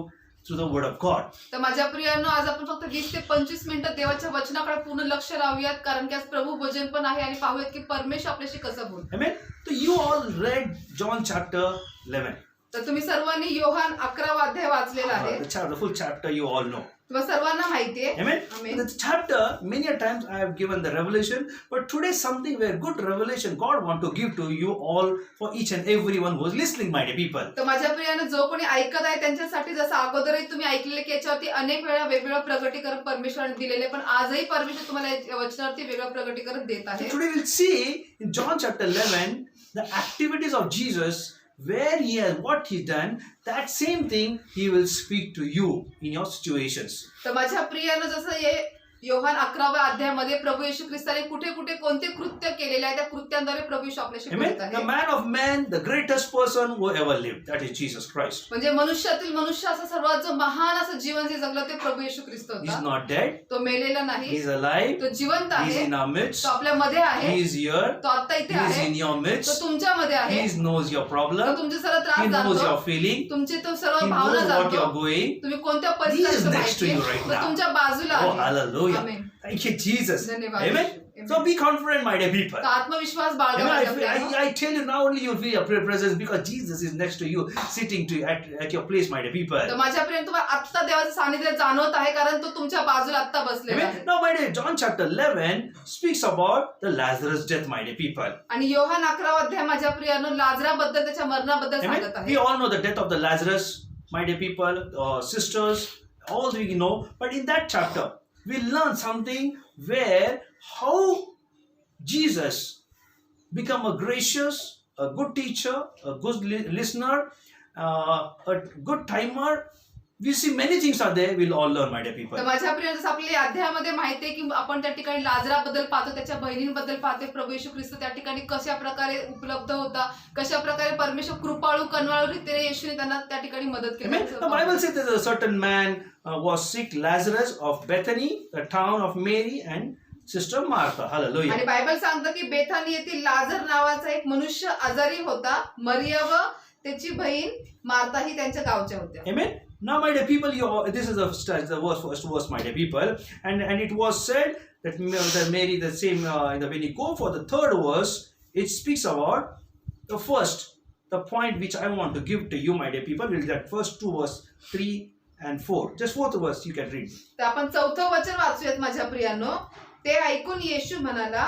the word of God. तर माझ्या प्रियांनो, आज आपण फक्त 20 ते 25 मिनिटं देवाच्या वचनाकडे पूर्ण लक्ष लावूयात, कारण की आज प्रभू भोजन पण आहे आणि पाहूयात की परमेश्वर आपल्याशी कसं बोलतो. Amen. So you all read John chapter 11. तर तुम्ही सर्वांनी योहान 11वा अध्याय वाचलेला आहे. The full chapter you all know. तुम्हाला सर्वांना माहिती आहे. Amen. Amen. The chapter, many a times I have given the revelation, but today something where good revelation God want to give to you all, for each and everyone who is listening, my dear people. तर माझ्या प्रियानं जो कोणी ऐकत आहे त्यांच्यासाठी जसं अगोदरही तुम्ही ऐकलेले की याच्यावरती अनेक वेळा वेगवेगळं प्रगटीकरण परमेश्वराने दिलेले, पण आजही परमेश्वर तुम्हाला या वचनावरती वेगळं प्रगटीकरण देत So आहे. today we'll see in John chapter 11 the activities of Jesus, where he has what he done, that same thing he will speak to you in your situations. तर माझ्या प्रियानं जसं हे योहान 11व्या अध्यायामध्ये प्रभू येशू ख्रिस्ताने कुठे कुठे कोणते कृत्य केलेले आहे, त्या कृत्यांद्वारे प्रभू येशू आपल्याशी Amen. बोलत The आहे. man of man, the greatest person who ever lived, that is Jesus Christ. म्हणजे मनुष्यातील मनुष्य असं सर्वात जो महान असं जीवन जे जगलं ते प्रभू येशू ख्रिस्त He's होता. not dead. तो मेलेला नाही, He's alive. तो जिवंत He's आहे, in our midst. तो आपल्यामध्ये आहे, He is here. तो आता इथे He is आहे, in your तो midst. तुमच्यामध्ये आहे, He knows your तो problem. तुमचे सर्व He त्रास knows जाणतो, your feeling. तुमचे तो सर्व He Bhavana knows what you're जाणतो, going. तुम्ही कोणत्या He is परिस्थितीत next to you right तो now. तुमच्या बाजूला Oh, आहे. hallelujah. Amen. Thank you, Jesus. धन्यवाद. Amen. Amen. So be confident, my dear people. तर आत्मविश्वास बाळगा Amen. माझ्या प्रियानो. I tell you, now only you'll feel your presence because Jesus is next to you, sitting at your place, my dear people. तर माझ्या प्रियानो, तुम्हाला आत्ता देवाचं सानिध्य जाणवत आहे, कारण तो तुमच्या बाजूला आत्ता बसलेला Amen. आहे. Now, my dear, John chapter 11 speaks about the Lazarus death, my dear people. आणि योहान 11वा अध्याय माझ्या प्रियानो लाजराबद्दल, त्याच्या मरणाबद्दल Amen. सांगत We आहे. all know the death of the Lazarus, my dear people, sisters, all we know. But in that chapter, we learn something where how Jesus become a gracious, a good teacher, a good listener, a good timer. We see many things are there. We'll all learn, my dear people. तर माझ्या प्रिय जसं आपल्या अध्यायामध्ये माहिती आहे की आपण त्या ठिकाणी लाजराबद्दल पाहतो, त्याच्या बहिणींबद्दल पाहतो. प्रभू येशू ख्रिस्त त्या ठिकाणी कशा प्रकारे उपलब्ध होता, कशा प्रकारे परमेश्वर कृपाळू कनवाळू रीतीने येशूने त्यांना त्या ठिकाणी मदत केली. Amen. The Bible says that a certain man was sick, Lazarus of Bethany, the town of Mary and Sister Martha. Hallelujah. आणि बायबल सांगतं की बेथानी येथील लाजर नावाचा एक मनुष्य आजारी होता. मरिया व त्याची बहीण मार्था ही त्यांच्या गावच्या होत्या. Amen. Now, my dear people, this is the first verse, my dear people, and it was said that Mary, the same when you go for the third verse, it speaks about the first the point which I want to give to you, my dear people, will be that first 2 verse 3 and 4. Just 4th verse you can read. तर आपण 4थं वचन वाचूयात माझ्या प्रियांनो. ते ऐकून येशू म्हणाला,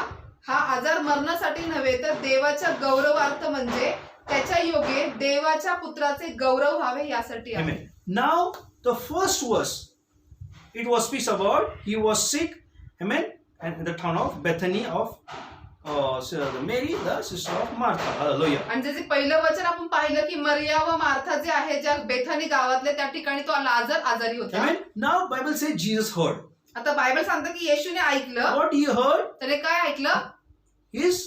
हा आजार मरणासाठी नव्हे तर देवाच्या गौरवार्थ म्हणजे त्याच्या योगे देवाच्या पुत्राचे गौरव व्हावे यासाठी आहे. Amen. Now the first verse, it was speaks about he was sick, amen, and in the town of Bethany of Mary, the sister of Martha. Hallelujah. आणि जे पहिलं वचन आपण पाहिलं की मरिया व मार्था जे आहे ज्या बेथानी गावातले त्या ठिकाणी तो लाजर आजारी होता. Amen. Now Bible says Jesus heard. आता बायबल सांगतं की येशूने ऐकलं. What he heard? त्याने काय ऐकलं? His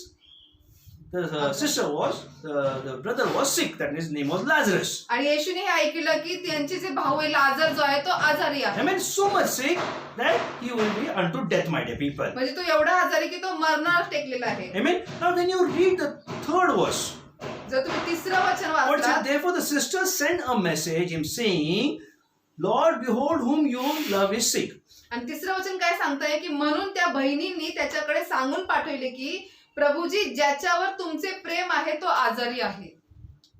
the sister was the brother was sick. That his name was Lazarus. आणि येशूने हे ऐकलं की त्यांचे जे भाऊ आहे लाजर जो आहे तो आजारी आहे. Amen. So much sick that he will be unto death, my dear people. म्हणजे तो एवढा आजारी की तो मरणावर टेकलेला आहे. Amen. Now when you read the 3rd verse, जर तुम्ही तिसरं वचन what वाचलं, said? Therefore the sister sent a message, him saying, Lord, behold, whom you love is sick. आणि तिसरं वचन काय सांगताय की म्हणून त्या बहिणींनी त्याच्याकडे सांगून पाठवले की प्रभूजी ज्याच्यावर तुमचे प्रेम आहे तो आजारी आहे.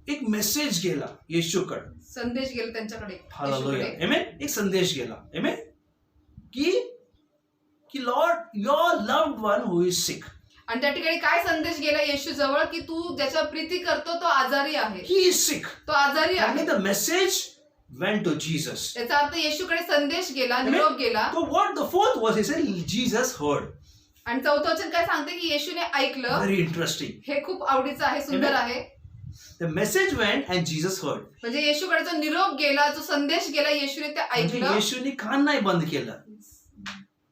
एक मेसेज गेला येशूकडे. संदेश गेला त्यांच्याकडे. हालेलुया. आमेन. एक संदेश गेला. आमेन. की Lord your loved one who is sick. आणि त्या ठिकाणी काय संदेश गेला येशू जवळ की तू ज्याच्यावर प्रीती करतो तो आजारी आहे. He is sick. तो आजारी आहे. आणि the message went to Jesus. याचा अर्थ येशूकडे संदेश गेला, निरोप गेला. So what the 4th verse, he said Jesus heard. आणि 4थं वचन काय सांगते की येशूने ऐकलं. Very interesting. हे खूप आवडीचं आहे, सुंदर आहे. The message went and Jesus heard. म्हणजे येशूकडे जो निरोप गेला, जो संदेश गेला, येशूने ते ऐकलं. येशूने कान नाही बंद केलं.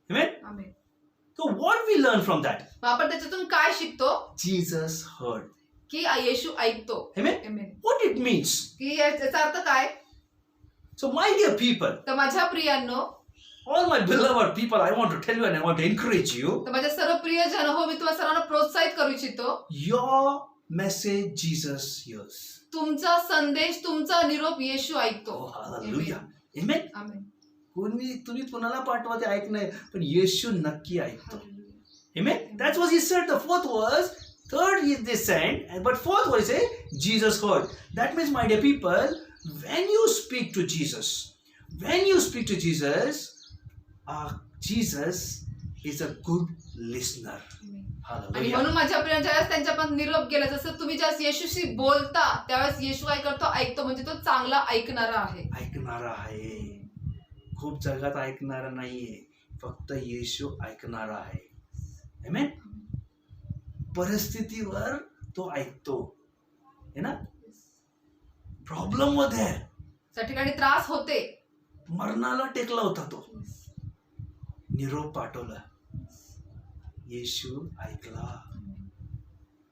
Amen. Amen. So what we learn from that? आपण त्याच्यातून काय शिकतो? Jesus heard. की येशू ऐकतो. Amen. Amen. What it means? की याचा अर्थ काय? So my dear people, तर माझ्या प्रियांनो, all my beloved people, I want to tell you and I want to encourage you. तर माझ्या सर्व प्रिय जन हो, मी तुम्हाला सर्वांना प्रोत्साहित करू इच्छितो. Your message Jesus hears. तुमचा संदेश, तुमचा निरोप येशू ऐकतो. Oh, hallelujah. Amen. आमेन. तुम्ही कुणाला पाठवा ते ऐकणं, पण येशू नक्की ऐकतो. Amen. That's what he said. The 4th verse, 3rd is they sent, but 4th verse is Jesus heard. That means, my dear people, when you speak to Jesus, Jesus is a good listener. आणि Hallelujah. म्हणून माझ्या प्रियांच्या त्यांच्या पण निरोप गेला, जसं तुम्ही ज्या येशूशी बोलता त्यावेळेस येशू काय करतो? ऐकतो. म्हणजे तो चांगला ऐकणारा आहे. ऐकणारा आहे. खूप जगात ऐकणारा नाहीये, फक्त येशू ऐकणारा आहे. Amen. परिस्थितीवर तो ऐकतो, है ना. प्रॉब्लेम मध्ये त्या ठिकाणी त्रास होते, मरणाला टेकला होता तो, निरोप पाठवला, येशू ऐकला.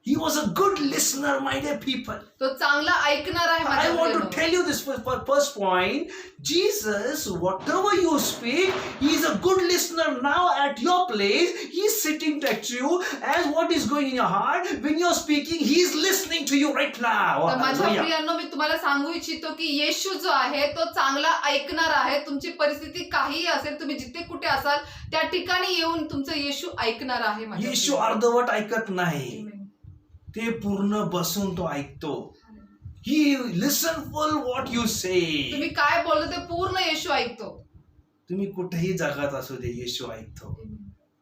He was a good listener, my dear people. तो चांगला ऐकणार आहे. I माझ्या want to प्रियांनो. tell you this first point. Jesus, whatever you speak, he is a good listener. Now at your place, he is sitting next to you, as what is going in your heart. When you are speaking, he is listening to you right now. तर माझ्या Hallelujah. प्रियांनो, मी तुम्हाला सांगू इच्छितो की येशू जो आहे तो चांगला ऐकणार आहे. तुमची परिस्थिती काहीही असेल, तुम्ही जिथे कुठे असाल त्या ठिकाणी येऊन तुमचं येशू ऐकणार आहे. माझ्या येशू प्रियांनो. अर्धवट ऐकत नाही, आमेन. ते पूर्ण बसून तो ऐकतो. He listen full what you say. तुम्ही काय बोलतो ते पूर्ण येशू ऐकतो. तुम्ही कुठेही जगात असू दे, येशू ऐकतो.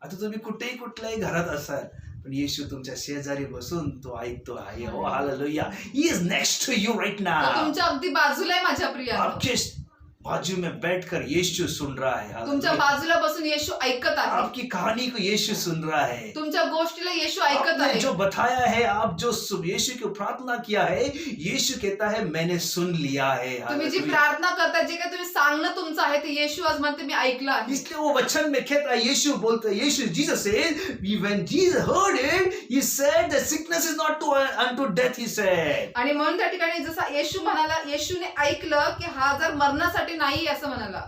आता तुम्ही कुठेही कुठल्याही घरात असाल, पण येशू तुमच्या शेजारी बसून तो ऐकतो आहे. ओ hallelujah. He is next to you right तो now. तुमच्या अगदी बाजूला आहे माझ्या प्रियांनो. आपके बाजू में बैठकर यीशु सुन रहा है. तुमच्या हालेलुया. बाजूला बसून येशू ऐकत आहे. आपकी कहानी को यीशु सुन रहा है. तुमच्या गोष्टीला येशू ऐकत आपने आहे. जो बताया है, आप जो यीशु की प्रार्थना किया है, यीशु कहता है मैंने सुन लिया है. तुम्ही जी हालेलुया. प्रार्थना करताय, जे काय तुम्ही सांगणं तुमचं आहे ते येशू आज म्हणते मी ऐकलं आहे. इसलिए वो वचन में कहता है, यीशु बोलता है, यीशु Jesus says, when Jesus heard it, he said the sickness is not unto death, he said. आणि म्हणून त्या ठिकाणी जसा येशू म्हणाला, येशूने ऐकलं की हा आजार मरणासाठी नाही असं म्हणाला.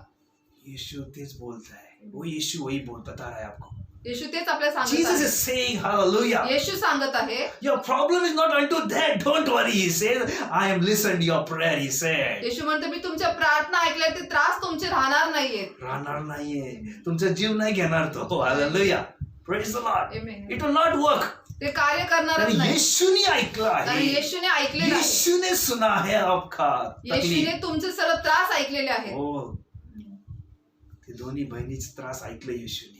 यीशु तेज बोलता है. वो यीशु वही बता रहा है आपको. येशू तेच आपल्याला सांगत Jesus आहे. is saying, hallelujah. येशू सांगत आहे Your problem is not unto death. Don't worry, he says. I am listened to your prayer, he said. येशू म्हणतो मी तुमच्या प्रार्थना ऐकल्या, ते त्रास तुमचे राहणार नाहीयेत. राहणार नाहीये, तुमचा जीव नाही घेणार तो. Hallelujah. Praise the Lord. Amen. It will not work. ते कार्य करणारच कारण नाही. येशूने ऐकलं कारण आहे, येशूने ऐकलेलं आहे. येशूने सुना है आपका येशूने तकलीफ. तुमचे सर्व त्रास ऐकलेले आहेत. हो, ते दोन्ही बहिणीचे त्रास ऐकलं येशूने.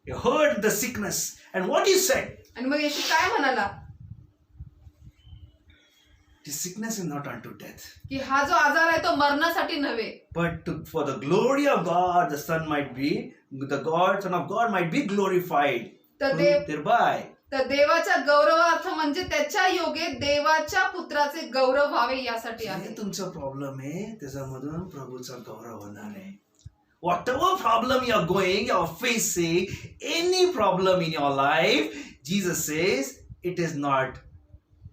He heard the sickness and what he said, आणि मग येशू काय म्हणाला the sickness is not unto death, की हा जो आजार आहे तो मरणासाठी नव्हे, but for the glory of God, the Son of God might be glorified तर देव thereby. तर देवाच्या गौरवार्थ म्हणजे त्याच्या योगे देवाच्या पुत्राचे गौरव व्हावे यासाठी जे आहे. तुमचा प्रॉब्लेम आहे त्याच्यामधून प्रभूचा गौरव होणार आहे. Whatever problem you are going, you are facing, any problem in your life, Jesus says it is not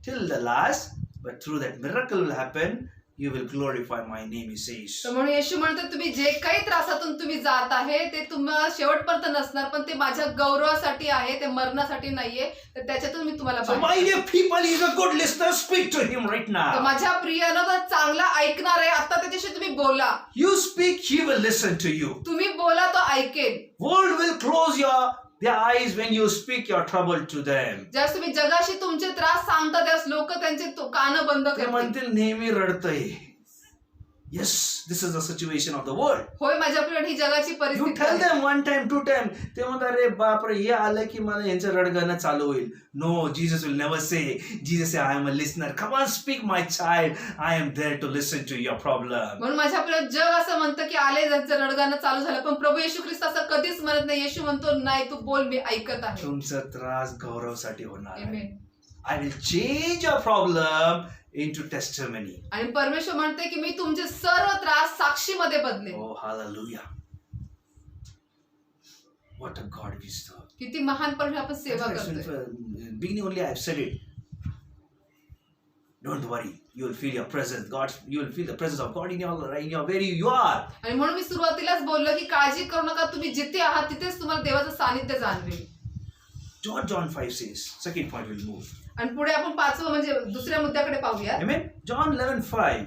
till the last, but through that miracle will happen, you will glorify my name, he says. तर म्हणून येशू म्हणतो तुम्ही जे काही त्रासातून तुम्ही जात आहे ते तुम्हाला शेवटपर्यंत नसणार, पण ते माझ्या गौरवासाठी आहे, ते मरणासाठी नाहीये. तर त्याच्यातून मी तुम्हाला So my dear people, he is a good listener, speak to him right तर now. माझ्या प्रियानं तर चांगला ऐकणार आहे. आता त्याच्याशी तुम्ही बोला, You speak, he will listen to you. तुम्ही बोला तो ऐकेल. World will close their eyes when you speak your trouble to them. ज्यावेळेस तुम्ही जगाशी तुमचे त्रास सांगता त्यावेळेस लोक त्यांचे कान बंद ते करतील. म्हणतील नेहमी रडतय. Yes, this is the situation of the world. होय माझ्या प्रिय, ही जगाची You परिस्थिती tell आहे. them one time, two time. ते म्हणतात अरे बापरे हे आलं की मला यांचं रडगाणं चालू होईल. No, Jesus will never say. Jesus say, I am a listener. Come on, speak my child. I am there to listen to your problem. म्हणून माझ्या प्रिय, जग असं म्हणतं की आले ज्यांचं रडगाणं चालू झालं, पण प्रभू येशू ख्रिस्त असं कधीच म्हणत नाही. येशू म्हणतो नाही, तू बोल, मी ऐकत आहे. तुमचा त्रास गौरवसाठी होणार आहे. Amen. I will change your problem into testimony. आणि परमेश्वर म्हणते की मी तुमचे सर्व त्रास साक्षीमध्ये बदले. Oh, hallelujah. What a God we serve. किती महान परमेश्वर आपण सेवा That's why, करतोय. beginning only I have said it. Don't worry, you will feel your presence. You will feel the presence of God in your where you are. आणि म्हणून मी सुरुवातीलाच बोललो की काळजी करू नका, तुम्ही जिथे आहात तिथेच तुम्हाला देवाचं सानिध्य जाणवेल. John 5 says, second point will move. आणि पुढे आपण पाचवं म्हणजे दुसऱ्या मुद्द्याकडे पाहूया. Amen. John 11:5.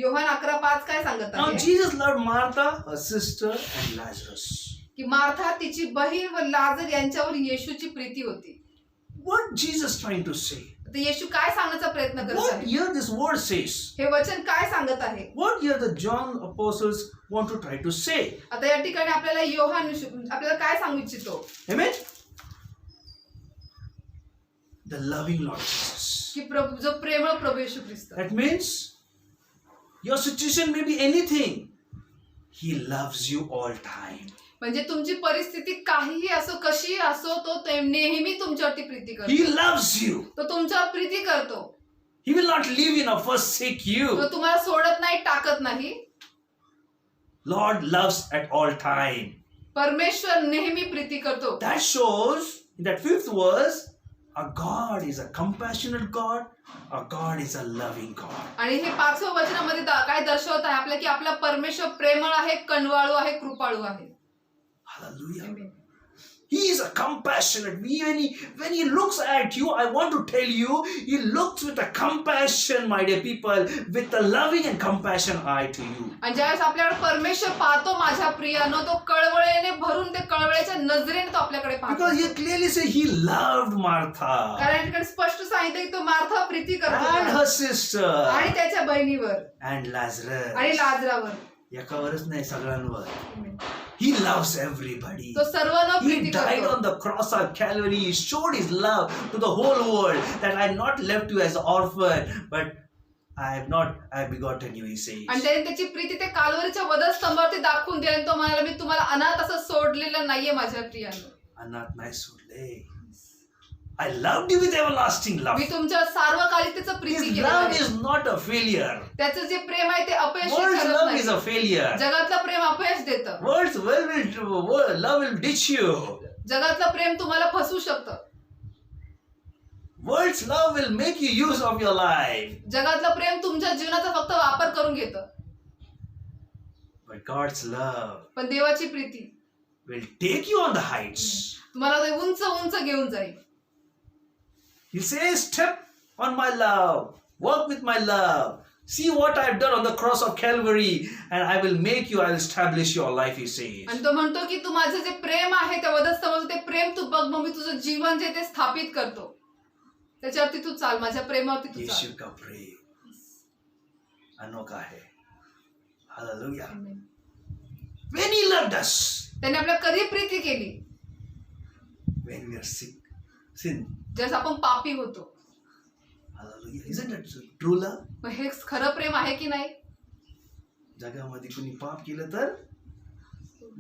योहान 11:5 काय सांगत Now आहे Jesus loved Martha, her sister, and Lazarus. की मार्था, तिची बहीण व लाजर यांच्यावर येशूची प्रीती होती. What Jesus trying to say? तर येशू काय सांगण्याचा प्रयत्न करत What आहे? here this word says? हे वचन काय सांगत आहे? What here the John apostles want to try to say? आता या ठिकाणी आपल्याला योहान आपल्याला काय सांगू इच्छितो? Amen. The loving Lord Jesus. की प्रभू, जो प्रेमळ प्रभू येशू ख्रिस्त. That means your situation may be anything. He loves you all time. म्हणजे तुमची परिस्थिती काहीही असो, कशीही असो, तो नेहमी तुमच्यावरती प्रीती करतो. He loves you. तो तुमच्यावर प्रीती करतो. He will not leave you nor forsake you. तो तुम्हाला सोडत नाही, टाकत नाही. Lord loves at all time. परमेश्वर नेहमी प्रीती करतो. That shows in that 5th verse, our God is a compassionate God. Our God is a loving God. आणि हे पाचव्या वचनामध्ये काय दर्शवत आहे आपल्याला की आपला परमेश्वर प्रेमळ आहे, कणवाळू आहे, कृपाळू आहे. Hallelujah. Amen. He is a compassionate. When he looks at you, I want to tell you, he looks with a compassion, my dear people, with a loving and compassion eye to you. आणि ज्यावेळेस आपल्याकडे परमेश्वर पाहतो माझ्या प्रियानो, तो कळवळेने भरून ते कळवळ्याच्या नजरेने तो आपल्याकडे पाहतो. Because he clearly says he loved Martha कारण या ठिकाणी स्पष्ट सांगितलं की तो मार्था प्रीती करत and होता. her sister आणि त्याच्या बहिणीवर and Lazarus. आणि लाजरावर. एकावरच नाही, सगळ्यांवर. He loves everybody. तो सर्वांना He प्रीती died करतो. on the cross of Calvary. He showed his love to the whole world, that I have not left you as an orphan, but I have begotten you, he says. आणि त्याने त्याची प्रीती ते कालवरीच्या वधस्तंभावरती दाखवून दिली आणि तो म्हणाला मी तुम्हाला अनाथ असं सोडलेलं नाहीये माझ्या प्रियानं. अनाथ नाही सोडले. I loved you with everlasting love. मी तुमच्या सार्वकालिकतेचं प्रीती His केलं love आहे. is not a failure. त्याचं जे प्रेम आहे ते अपयशी World's ठरत love is नाही. a failure. जगातलं प्रेम अपयश देतं. World's love will ditch you. जगातलं प्रेम तुम्हाला फसवू शकतं. World's love will make you use of your life. जगातलं प्रेम तुमच्या जीवनाचा फक्त वापर करून घेतं. But God's love पण देवाची Preeti will take you on the heights. तुम्हाला ते उंच उंच घेऊन जाईल. He says, step on my love, walk with my love, See what I've done on the cross of Calvary, and I will make you, I will establish your life, he says. आणि तो म्हणतो की तू माझं जे प्रेम आहे त्या वधस्तंभाचं ते प्रेम तू बघ, मग मी तुझं जीवन जे ते स्थापित करतो, त्याच्यावरती तू चाल, माझ्या प्रेमावरती तू यीशु चाल. का प्रेम अनोखा है. Hallelujah. When he loved us, त्याने आपल्या कधी प्रीती केली? when we are sick, sin. जसं आपण पापी होतो. Hallelujah. Isn't it true love? मग हे खरं प्रेम आहे की नाही? जगामध्ये कोणी पाप केलं तर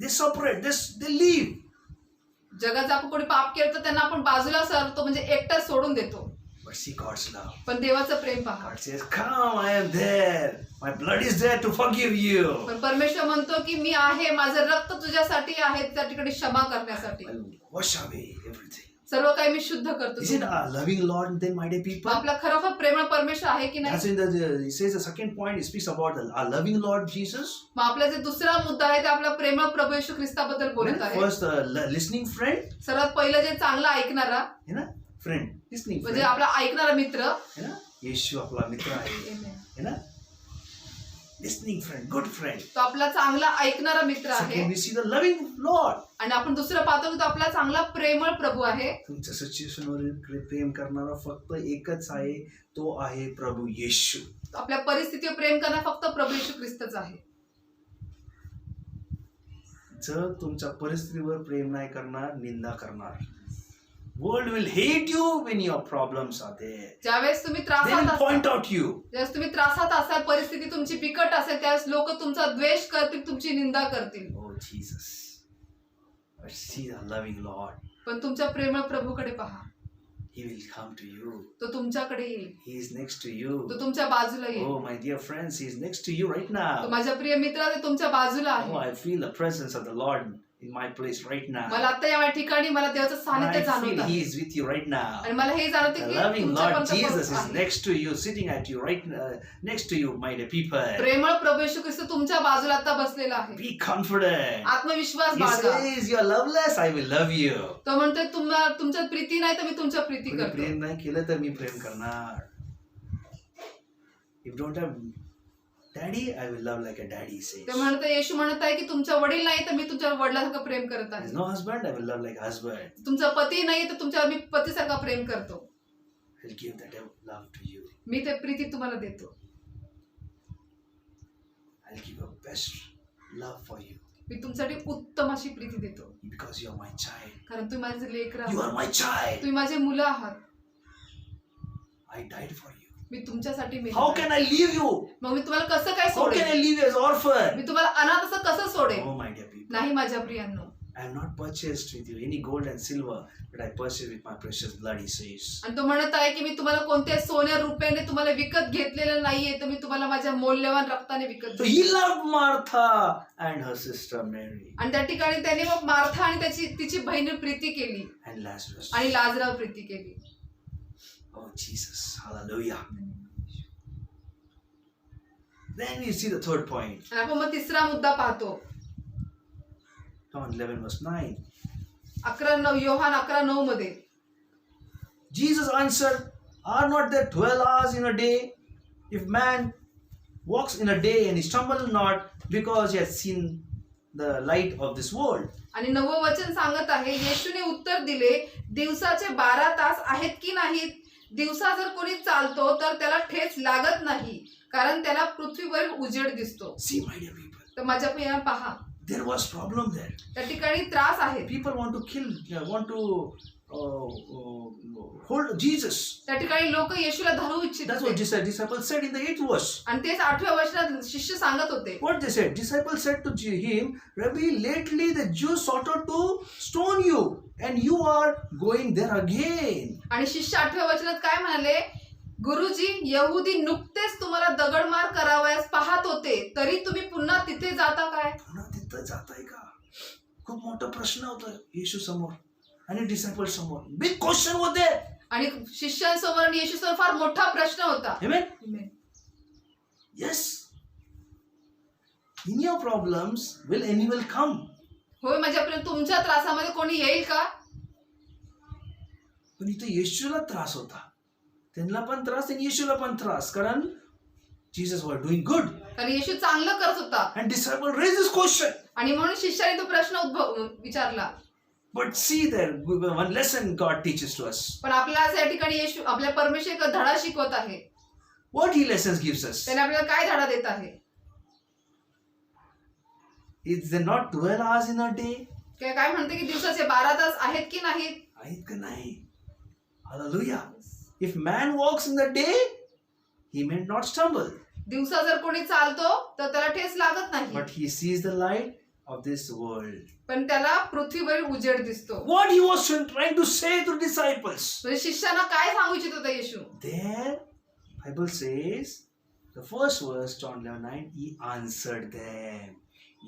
they separate, they leave. जगात आपण कोणी पाप केलं तर त्यांना आपण बाजूला सरतो, म्हणजे एकटाच सोडून देतो. But see God's love. पण देवाचं प्रेम पहा. God says, come, I am there. My blood is there to forgive you. पण परमेश्वर म्हणतो की मी आहे, माझं रक्त तुझ्यासाठी आहे, त्या ठिकाणी क्षमा करण्यासाठी. I'll wash away everything. सर्व काही मी शुद्ध करतो. Is it our loving Lord then, my dear people? आपला खरोखर प्रेमळ परमेश्वर आहे की That's नाही? in he says the second point, he speaks about our loving Lord Jesus. मग आपला जे दुसरा मुद्दा आहे ते आपला प्रेमळ प्रभू येशू ख्रिस्ताबद्दल बोलत आहे. First, listening friend. सर्वात पहिलं जे चांगला ऐकणारा, है ना? Friend. Listening म्हणजे friend. आपला ऐकणारा मित्र. है ना? येशू आपला मित्र आहे. है ना? Listening friend, good friend. तो आपला चांगला ऐकणारा मित्र आहे. Second, we see the loving Lord. आणि आपण दुसरं पाहतो की तो आपला चांगला प्रेमळ प्रभू आहे. तुमच्या सिच्युएशनवर प्रेम करणारा फक्त एकच आहे, तो आहे प्रभू येशू. तो आपल्या परिस्थितीवर प्रेम करणारा फक्त प्रभू येशू ख्रिस्तच आहे. जर तुमच्या परिस्थितीवर प्रेम नाही करणार, निंदा करणार. World will hate you when your problems are there. ज्यावेळेस तुम्ही They त्रासात will असाल, point out you. ज्यावेळेस तुम्ही त्रासात असाल, परिस्थिती तुमची बिकट असेल, त्यावेळेस लोक तुमचा द्वेष करतील, तुमची निंदा करतील. Oh Jesus. But see the loving Lord. पण तुमच्या प्रेमळ प्रभूकडे पहा, He will come to you. तो तुमच्याकडे येईल, He is next to you. तो तुमच्या बाजूला येईल. Oh my dear friends, He is next to you right तो now. माझ्या प्रिय मित्रा, ते तुमच्या बाजूला Oh, आहे. I feel the presence of the Lord in my place right now. मला आता या ठिकाणी मला देवाचं सानिध्य I जाणवत feel आहे. He is with you right now. आणि मला हे जाणवते The की loving तुमच्या Lord पर्यंत Jesus is आहे. next to you, sitting at you right next to you, my dear people. प्रेमळ प्रभू येशू ख्रिस्त तुमच्या बाजूला आता बसलेला आहे. Be confident. आत्मविश्वास He बाळगा. says, "You are loveless, I will love you." तो म्हणतोय तुमच्यात प्रीती नाही तर मी तुमच्या प्रीती कोणी करतो. प्रेम नाही केलं तर मी प्रेम करणार. If you don't have daddy, I will love like a daddy says. ते म्हणत येशू म्हणत आहे की तुमच्या वडील नाही तर मी तुमच्या वडिलांसारखं प्रेम करत There is आहे. no husband, I will love like a husband. तुमचा पती नाही तर तुमच्यावर मी पतीसारखा प्रेम करतो. I will give that love to you. मी ते प्रीती तुम्हाला देतो. I will give a best love for you मी तुमच्यासाठी उत्तम अशी प्रीती देतो, because you are my child. कारण तुम्ही माझे लेकरं You are आहात, my child. तुम्ही माझे मुलं आहात. I died for you. मी तुमच्यासाठी मेलो How आहे. can I leave you? मग मी तुम्हाला कसं काय How can I सोडेन? leave you as orphan? मी तुम्हाला अनाथ असं कसं सोडेन? Oh my dear people. नाही माझ्या प्रियांनो. I have not purchased with you any gold and silver, but I purchased with my precious blood, he says. आणि तो म्हणत आहे की मी तुम्हाला कोणत्या सोन्या रुपयाने तुम्हाला विकत घेतलेलं नाहीये, तर मी तुम्हाला माझ्या मौल्यवान रक्ताने विकत So घेतलं. he loved Martha and her sister Mary आणि त्या ठिकाणी त्याने मग मार्था आणि तिची बहीण प्रीती केली and Lazarus. आणि लाजरावर प्रीती केली. Oh Jesus, hallelujah. Then you see the third point. आणि आपण मग तिसरा मुद्दा पाहतो. John 11 verse 9. 11:9 योहान 11:9 मध्ये Jesus answered, "Are not there 12 hours in a day? If man walks in a day and he stumbles not because he has seen the light of this world." आणि 9वं वचन सांगत आहे, येशूने उत्तर दिले, दिवसाचे 12 तास आहेत की नाहीत? दिवसा जर कोणी चालतो तर त्याला ठेच लागत नाही, कारण त्याला पृथ्वीवर उजेड दिसतो. See, my dear people, तर माझ्या प्रिया पहा, there was problem there. त्या ठिकाणी त्रास आहे. People want to kill, want to hold Jesus. त्या ठिकाणी लोक येशूला धरू इच्छित That's what होते. disciples said in the 8th verse. आणि तेच 8व्या वचनात शिष्य सांगत होते. What they said? Disciples said to him, "Rabbi, lately the Jews sought out to stone you, and you are going there again." आणि शिष्य 8व्या वचनात काय म्हणाले? गुरुजी, यहुदी नुकतेच तुम्हाला दगडमार करावयास पाहत होते, तरी तुम्ही पुन्हा तिथे जाता काय? पुन्हा तिथं जाताय का? खूप मोठा प्रश्न होता येशू समोर आणि डिसायपल समोर. बिग क्वेश्चन होते. आणि शिष्यांसमोर आणि येशूसमोर फार मोठा प्रश्न होता. Amen? Amen. Yes. In your problems, will anyone come? होय माझ्या प्रिय, तुमच्या त्रासामध्ये कोणी येईल का? पण इथे येशूला त्रास होता. त्यांना पण त्रास आणि येशूला पण त्रास, कारण Jesus was doing good. कारण येशू चांगलं करत होता And disciple raised this question. आणि म्हणून शिष्याने तो प्रश्न विचारला. But see there, one lesson God teaches to us. पण आपल्याला या ठिकाणी येशू आपल्या परमेश्वर एक धडा शिकवत आहे. What He lessons gives us? त्याने आपल्याला काय धडा देत आहे? Is there not 12 hours in a day? काय म्हणते की दिवसाचे 12 तास आहेत की नाहीत? आहेत का नाही? Hallelujah. If man walks in the day, he may not stumble. दिवसा जर कोणी चालतो तर त्याला ठेस लागत नाही. But he sees the light of this world. पण त्याला पृथ्वीवरील उजेड दिसतो. What he was trying to say to disciples. म्हणजे शिष्याना काय सांगू इच्छित होता येशू? There, Bible says, the first verse, John 11:9, he answered them.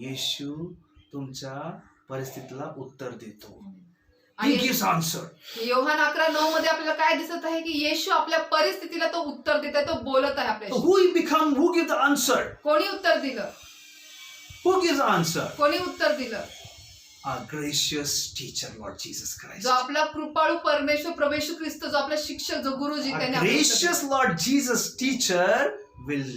येशू तुमच्या परिस्थितीला उत्तर देतो. He आणि gives answer. योहान 11:9 मध्ये आपल्याला काय दिसत आहे की येशू आपल्या परिस्थितीला तो उत्तर देत आहे, तो बोलत आहे So आपल्याशी. who gives the answer? कोणी उत्तर दिलं? Who gives the answer? कोणी उत्तर दिलं? Our gracious teacher, Lord Jesus Christ. जो आपला कृपाळू परमेश्वर प्रभू येशू ख्रिस्त, जो आपला शिक्षक, जो गुरुजी, Our त्याने आपल्याला उत्तर gracious दिलं. Lord Jesus teacher will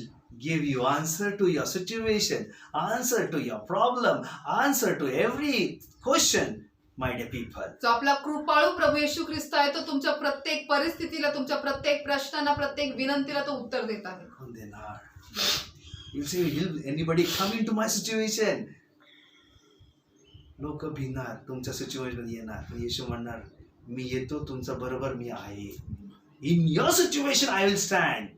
give you answer to your situation, answer to your problem, answer to every question, my dear people. जो आपला कृपाळू प्रभू येशू ख्रिस्त आहे, तो तुमच्या प्रत्येक परिस्थितीला, तुमच्या प्रत्येक प्रश्नांना, प्रत्येक विनंतीला तो उत्तर देत आहे. कोण देणार? You say, will anybody come into my situation? लोक भिणार, तुमच्या सिच्युएशन मध्ये येणार, पण येशू म्हणणार, मी येतो, तुमचा बरोबर मी आहे. In your situation I will stand.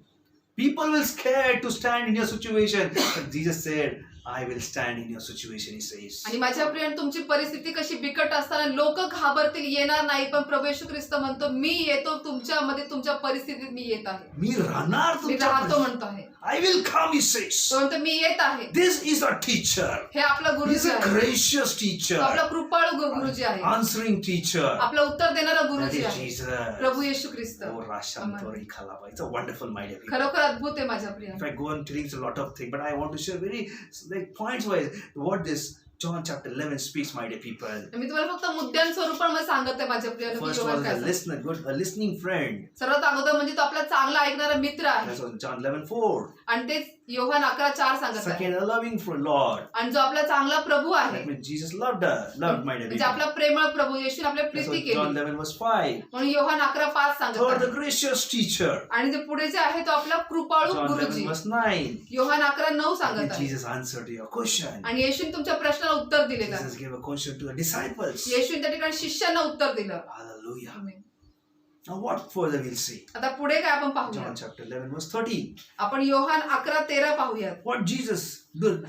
People will scared to stand in your situation, but Jesus said, I will stand in your situation, he says. आणि माझ्या प्रिय, तुमची परिस्थिती कशी बिकट असताना लोक घाबरतील, येणार नाही, पण प्रभू येशू ख्रिस्त म्हणतो, मी येतो तुमच्यामध्ये, तुमच्या परिस्थितीत मी येत आहे. मी राहणार मी राहतो तुमच्या. म्हणतो आहे. I will come, he says. तो म्हणतो मी येत आहे. This is a teacher. हे आपला He is गुरुजी a आहे. gracious तो teacher. आपला कृपाळू गुरुजी आहे. Answering teacher. आपला उत्तर देणारा That गुरुजी is आहे. Jesus. Prabhu Yeshu Christ. Oh, Rashantori Khalaba. It's a wonderful, my dear people. खरोखर अद्भुत आहे माझ्या प्रिय. If I go on telling a lot of things, but I want to share very like points wise what this John chapter 11 speaks, my dear people. मी तुम्हाला फक्त मुद्द्यां स्वरूपामध्ये सांगत आहे माझ्या प्रिय. First was a listener, good, a listening friend. सर्वात अगोदर म्हणजे तो आपला चांगला ऐकणारा मित्र आहे. That's on John 11:4. आणि तेच योहान 11:4 सांगत आहे. Second, a loving for Lord. आणि जो आपला चांगला प्रभू आहे, That means Jesus loved my dear म्हणजे people. आपला प्रेमळ प्रभू येशूने आपल्या That's प्रीती what John केली, 11:5. म्हणून योहान 11:5 सांगत Third, the आहे. gracious teacher. आणि जे पुढे जे आहे तो आपला कृपाळू John गुरुजी 11:9. योहान 11:9 That सांगत means आहे. Jesus answered your question. आणि येशूने तुमच्या प्रश्नाला उत्तर दिलेलं आहे. Jesus gave a question to the disciples. येशूने त्या ठिकाणी शिष्यांना उत्तर दिलं. Hallelujah. Amen. Now what further we'll see? आता पुढे काय आपण John पाहूया? chapter 11:13. आपण योहान 11:13 पाहूयात. What Jesus did.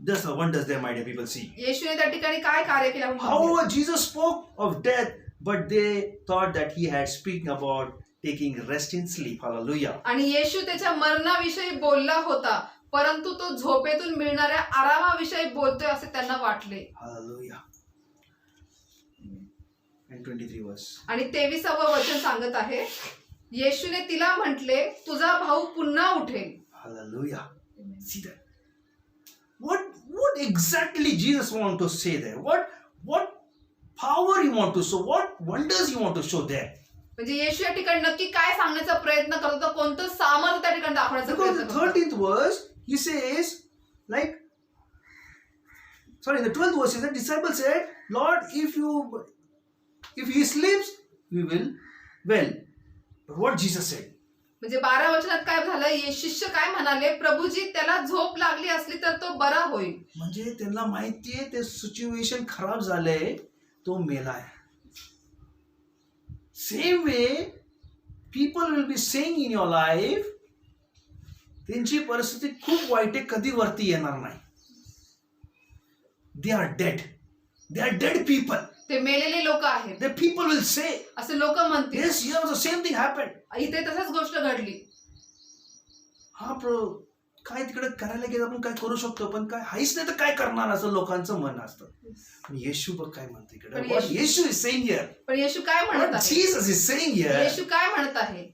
There's the wonders there, my dear people, see. येशूने त्या ठिकाणी काय कार्य केलं आपण पाहूया. However, Jesus spoke of death, but they thought that he had speaking about taking rest in sleep. Hallelujah. आणि येशू त्याच्या मरणाविषयी बोलला होता, परंतु तो झोपेतून मिळणाऱ्या आरामाविषयी बोलतोय असे त्यांना वाटले. Hallelujah. And 23 verse. आणि 23वे वचन सांगत आहे, येशूने तिला म्हटले, तुझा भाऊ पुन्हा उठेल. Hallelujah. See that? What exactly Jesus want to say there? What power he want to show? What wonders he want to show there? म्हणजे येशू या ठिकाणी नक्की काय सांगण्याचा प्रयत्न करत होता, कोणतं सामर्थ्य त्या ठिकाणी दाखवण्याचा Because प्रयत्न the करत होता. 13th verse, he says, in the 12th verse, the disciple said, Lord, if he sleeps, we will well. But what Jesus said? म्हणजे 12 वचनात काय झालं, ये शिष्य काय म्हणाले, प्रभूजी त्याला झोप लागली असली तर तो बरा होईल. म्हणजे त्यांना माहितीये ते सिच्युएशन खराब झालंय, तो मेलाय. Same way, people will be saying in your life, त्यांची परिस्थिती खूप वाईट आहे, कधी वरती येणार नाही. They are dead. They are dead people. ते मेलेले लोक आहेत The people will say, असे लोक म्हणतील. yes, here the same thing happened. इथे तसंच गोष्ट घडली. हा काय तिकडे करायला गेलं, आपण काय करू शकतो, पण काय हाईच नाही तर काय करणार, असं लोकांचं मन असतं. पण येशू बघ काय म्हणते इकडे. पण What Jesus is saying here. पण येशू काय म्हणत What आहे? Jesus is saying here. येशू काय म्हणत आहे?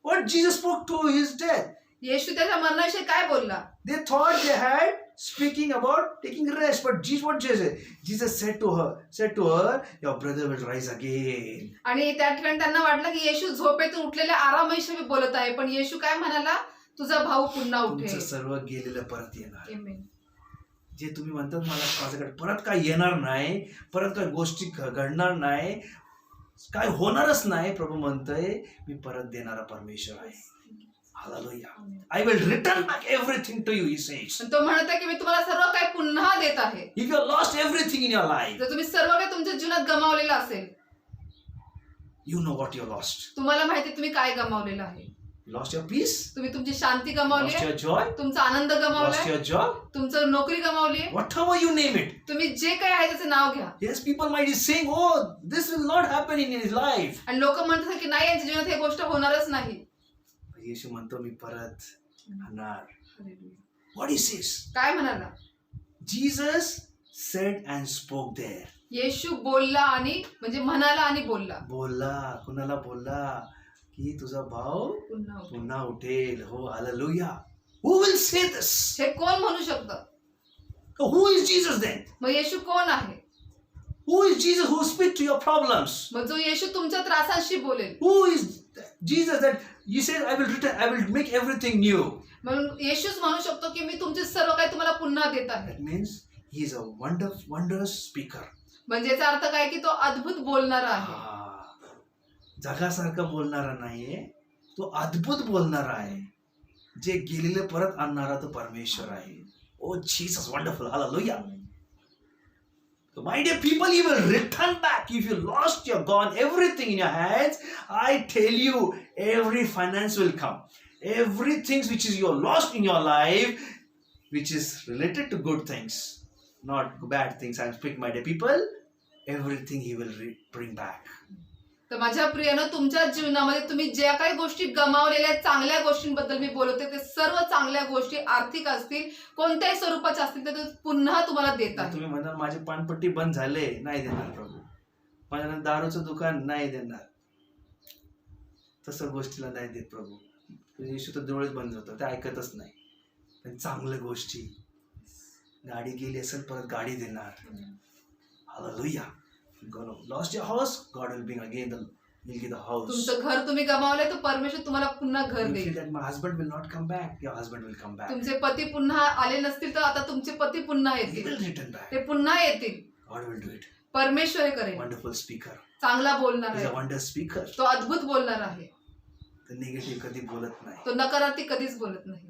What Jesus spoke to his death. येशू त्याच्या मरणाविषयी काय बोलला? They thought they had speaking about taking rest, but Jesus said to her, your brother will rise again. आणि त्या ठिकाणी त्यांना वाटलं की येशू झोपेतून उठलेल्या आरामाविषयी बोलत आहे, पण येशू काय म्हणाला, तुझा भाऊ पुन्हा तुमचं उठेल. सर्व गेलेलं परत येणार. Amen. जे तुम्ही म्हणतात मला माझ्याकडे परत काय येणार नाही, परत काय गोष्टी घडणार नाही, काय होणारच नाही, प्रभू म्हणतोय मी परत देणारा परमेश्वर आहे. Hallelujah. I will return back everything to you, he says. पण तो म्हणत आहे की मी तुम्हाला सर्व काही पुन्हा देत आहे. If you have lost everything in your life, जर तुम्ही सर्व काही तुमच्या जीवनात गमावलेलं असेल, you know what you lost. तुम्हाला माहिती आहे तुम्ही काय गमावलेलं आहे. You lost your peace, तुम्ही तुमची शांती गमावली lost आहे, your joy, तुमचा आनंद lost गमावलाय, your job, तुमचं नोकरी गमावली आहे. whatever you name it. तुम्ही जे काही आहे त्याचं नाव घ्या. Yes, people might be saying, oh, this will not happen in his life. आणि लोक म्हणतात की नाही यांच्या जीवनात ही गोष्ट होणारच नाही. येशू म्हणतो मी परत आणणार. What he says? काय म्हणाला? Jesus said and spoke there. येशू बोलला आणि म्हणजे म्हणाला आणि बोलला. बोलला, कुणाला बोलला की तुझा भाऊ पुन्हा उठेल. पुन्हा उठेल. हो, hallelujah. Who will say this? हे कोण म्हणू शकतं? So who is Jesus then? मग येशू कोण आहे? Who is Jesus who speaks to your problems? मग जो येशू तुमच्या त्रासांशी बोलेल. Who is Jesus that you said I will return, I will make everything new? म्हणून येशूच म्हणू शकतो की मी तुमचे सर्व काही तुम्हाला पुन्हा देत आहे. That means he is a wondrous speaker. म्हणजे याचा अर्थ काय की तो अद्भुत बोलणारा आहे. जगासारखं बोलणारा नाहीये, तो अद्भुत बोलणारा आहे. जे गेलेले परत आणणारा तो परमेश्वर आहे. Oh Jesus, wonderful. Hallelujah. So my dear people, you will return back. If you lost, you're gone, everything in your hands, I tell you, every finance will come. Everything which is you lost in your life, which is related to good things, not bad things. I'm speaking, my dear people, everything he will bring back. तर माझ्या प्रियानं तुमच्या जीवनामध्ये तुम्ही ज्या काही गोष्टी गमावलेल्या चांगल्या गोष्टींबद्दल मी बोलते ते सर्व चांगल्या गोष्टी आर्थिक असतील कोणत्याही स्वरूपाच्या असतील तर ते पुन्हा तुम्हाला देत आहे. तुम्ही म्हणाल माझी पानपट्टी बंद झाले, नाही देणार प्रभू. माझ्या दारूचं दुकान नाही देणार. तसं गोष्टीला नाही देत प्रभू. येशू तर डोळेच बंद होतं, ते ऐकतच नाही. पण चांगल्या गोष्टी, गाडी गेली असेल परत गाडी देणार. Hallelujah. Lost your house, God will bring again will give the house. तुमचं घर तुम्ही गमावले तर परमेश्वर तुम्हाला पुन्हा घर You feel देईल. that my husband will not come back, your husband will come back. तुमचे पती पुन्हा आले नसतील तर आता तुमचे पती पुन्हा He येतील. will return back. ते पुन्हा येतील. God will do it. परमेश्वर करेल. Wonderful speaker. चांगला बोलणार He's a आहे. wonder speaker. तो अद्भुत बोलणार आहे. The negative कधी बोलत नाही. तो नकारात्मक कधीच बोलत नाही.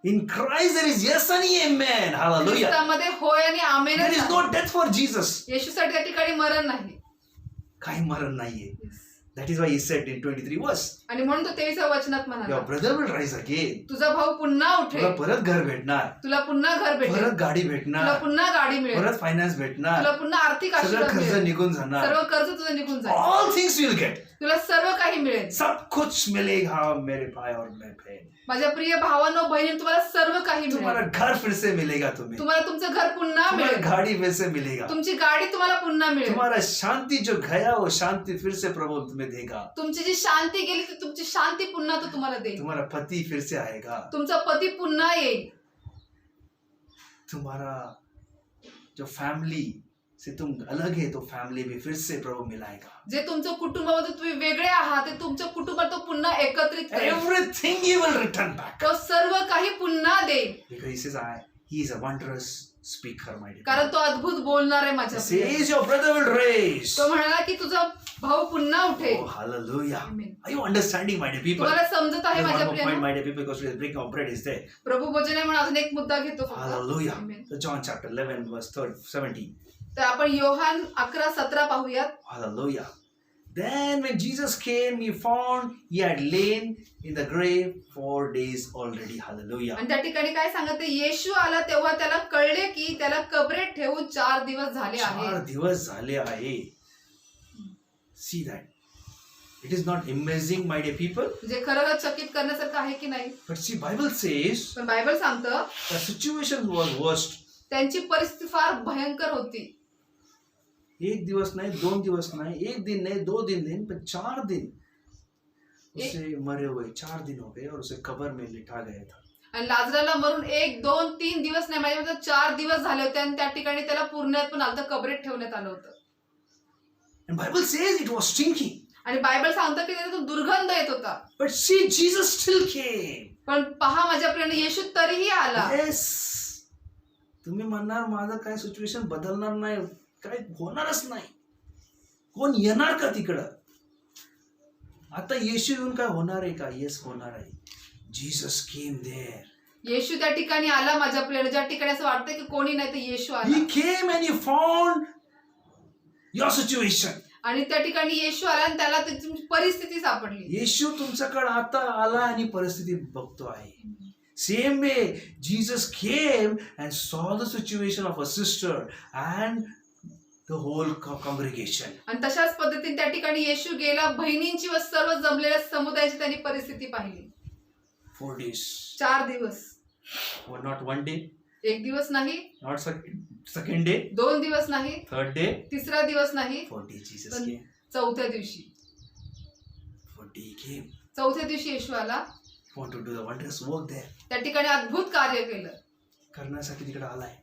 In Christ there is yes and amen. Hallelujah. ख्रिस्तामध्ये होय आणि आमेनच There is आहे. no death for Jesus. येशूसाठी त्या ठिकाणी मरण नाही. काही मरण नाहीये. That is why he said in 23 verse, आणि म्हणून तो 23व्या वचनात म्हणाला your brother will rise again. तुझा भाऊ पुन्हा तुला उठेल. परत घर भेटणार, तुला पुन्हा घर भेटेल. परत गाडी तुला भेटणार, पुन्हा गाडी मिळेल. परत फायनान्स तुला भेटणार, पुन्हा आर्थिक सगळं आशीर्वाद खर्च मिळेल. निघून जाणार. सर्व कर्ज तुझं निघून जाईल. All things you will get. तुला सर्व काही मिळेल. सब कुछ मिलेगा मेरे भाई और मेरे बहन. माझ्या प्रिय भावांनो बहिणी तुम्हाला सर्व काही तुम्हारा मिळेल. घर फिर से मिलेगा तुम्हें. तुम्हाला तुमचं घर पुन्हा तुम्हारा मिळेल. गाड़ी फिर से मिलेगा. तुमची गाडी तुम्हाला पुन्हा मिळेल. तुम्हारा शांति जो गया वो शांति फिर से प्रभु तुम्हें देगा. तुमची जी शांती गेली ती तुमची शांती पुन्हा तो तुम्हाला देईल. तुम्हारा पति फिर से आएगा. तुमचा पती पुन्हा येईल. तुम्हारा जो फैमिली से तुम अलग है तो फैमिली भी फिर से प्रभु मिलाएगा. जे तुमचं कुटुंबामध्ये तुम्ही वेगळे आहात ते तुमच्या कुटुंबात तो पुन्हा एकत्रित करेल. Everything he will return back. तो सर्व काही पुन्हा देईल. Because he says, he is a wondrous speaker, my dear. कारण तो अद्भुत बोलणार आहे माझ्या He प्रिय. says your brother will raise. तो म्हणाला की तुझा भाऊ पुन्हा उठेल. Oh, hallelujah. Amen. Are you understanding, my dear people? तुम्हाला समजत आहे There's one माझ्या more point, प्रिय. my dear people, because the breaking of bread is there. प्रभू भोजन आहे म्हणून अजून एक मुद्दा घेतो फक्त. Hallelujah. Amen. So John chapter 11, verse 17. तर आपण योहान 11:17 पाहूयात. Hallelujah. Then when Jesus came, he found he had lain in the grave 4 days already. Hallelujah. आणि त्या ठिकाणी काय सांगते येशू आला तेव्हा त्याला कळले की त्याला कबरेत ठेवून 4 दिवस झाले 4 आहेत. दिवस झाले आहे. See that. It is not amazing, my dear people. म्हणजे खरं चकित करण्यासारखं आहे की नाही. But see, Bible says पण बायबल सांगतं the situation was worst. त्यांची परिस्थिती फार भयंकर होती. 1 दिवस नहीं, 2 दिवस नहीं, 1 दिन नहीं, 2 दिन नहीं, पर 4 दिन उसे मरे हुए 4 दिन हो गए और उसे कब्र में लिटा गया था. आणि लाजराला मरून 1, 2, 3 दिवस नाही माझ्या मते 4 दिवस झाले होते आणि त्या ठिकाणी त्याला पुरण्यात पण आलं कबरेत ठेवण्यात आलं होतं. And Bible says it was stinking. आणि बायबल सांगतं की त्यातून दुर्गंध येत होता. But see, Jesus still came. पण पहा माझ्या प्रियाने येशू तरीही आला. Yes. तुम्ही म्हणणार माझं काय सिच्युएशन बदलणार नाही, काय होणारच नाही, कोण येणार का तिकडं? आता येशू येऊन काय होणार आहे का? येस, होणार आहे. Jesus came there. येशू त्या ठिकाणी आला माझ्या प्रियाने, ज्या ठिकाणी असं वाटतं की कोणी नाही तर येशू आला. He came and he found your situation. आणि त्या ठिकाणी येशू आला आणि त्याला तुमची परिस्थिती सापडली. येशू तुमच्याकडे आता आला आणि परिस्थिती बघतो आहे. Same way, Jesus came and saw the situation of a sister and the whole congregation. आणि तशाच पद्धतीने त्या ठिकाणी येशू गेला, बहिणींची व सर्व जमलेल्या समुदायाची त्यांनी परिस्थिती पाहिली. 4 days. 4 दिवस, Not one day, एक दिवस नाही, not second day, 2 दिवस नाही, third day, तिसरा दिवस नाही, 4 days Jesus पण came. चौथ्या दिवशी. 4 day he came. चौथ्या दिवशी येशू आला, Want to do the wondrous work there. त्या ठिकाणी अद्भुत कार्य केलं. करण्यासाठी तिकडे आलाय.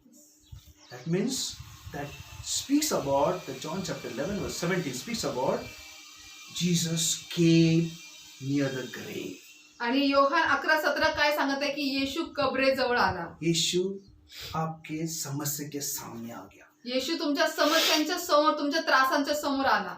That means that speaks about the John chapter 11 verse 17 speaks about Jesus came near the grave. आणि योहान 11:17 काय सांगत आहे की येशू कबरेजवळ आला. यीशु आपके समस्या के सामने आ गया. येशू तुमच्या समस्यांच्या समोर, तुमच्या त्रासांच्या समोर आला.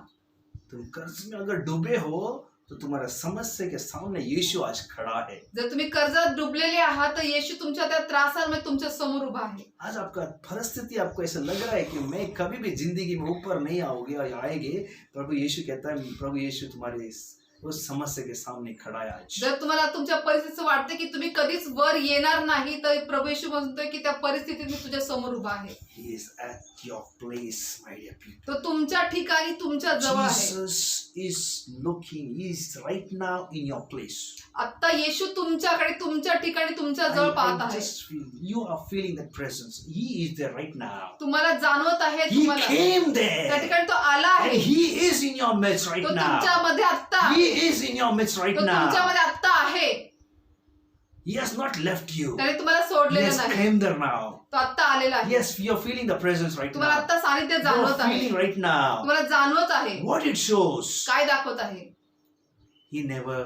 तुम कर्ज में अगर डूबे हो तो तुम्हारा समस्या के सामने यीशु आज खड़ा है. जर तुम्ही कर्जात डुबलेले आहात तर येशू तुमच्या त्या त्रासांमध्ये तुमच्या समोर उभा आहे. आज आपका परिस्थिति आपको ऐसा लग रहा है कि मैं कभी भी जिंदगी में ऊपर नहीं आएंगे. प्रभु यीशु कहता है, प्रभु यीशु तुम्हारे उस समस्या के सामने खड़ा है आज. जर तुम्हाला तुमच्या परिस्थितीचं वाटतं की तुम्ही कधीच वर येणार नाही, तर प्रभू येशू म्हणतोय की त्या परिस्थितीत मी तुझ्या समोर उभा आहे. He is at your place, my dear people. तो तुमच्या ठिकाणी तुमच्या जवळ आहे. Jesus is looking. He is right now in your place. आता येशू तुमच्याकडे, तुमच्या ठिकाणी तुमच्या जवळ पाहत I आहे. just feel you are feeling that presence. He is there right now. तुम्हाला जाणवत आहे, He तुम्हाला came त्या there. ठिकाणी तो आला And आहे. he is in your midst right तो now. तुमच्यामध्ये आत्ता, He is in your midst right तो now. तुमच्यामध्ये आत्ता आहे. He has not left you. त्याने तुम्हाला He सोडलेलं has नाही. came there now. तो आत्ता आलेला आहे. Yes, you are feeling the presence right तुम्हाला now. आत्ता सानिध्य You जाणवत are आहे. feeling right now. तुम्हाला जाणवत आहे. What it shows. काय दाखवत आहे? He never,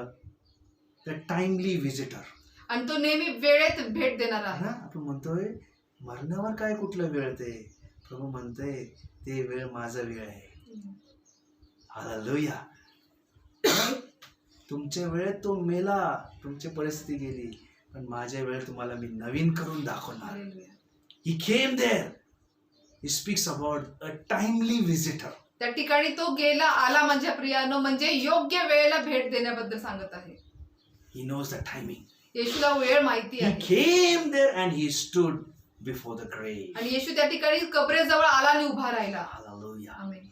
the timely visitor. आणि तो नेहमी वेळेत भेट देणार आहे. ना आपण म्हणतोय मरणावर काय कुठलं वेळ ते. प्रभू म्हणतोय ते वेळ माझा वेळ आहे. हालेलुया. तुमच्या वेळेत तो मेला, तुमची परिस्थिती गेली, पण माझ्या वेळेत तुम्हाला मी नवीन करून दाखवणार. Hallelujah. He came there. He speaks about a timely visitor. त्या ठिकाणी तो गेला, आला माझ्या प्रियानो, म्हणजे योग्य वेळेला भेट देण्याबद्दल सांगत आहे. He knows the timing. येशूला वेळ माहिती He आहे. came there and he stood before the grave. आणि येशू त्या ठिकाणी कबरेजवळ आला आणि उभा राहिला. Hallelujah. Amen.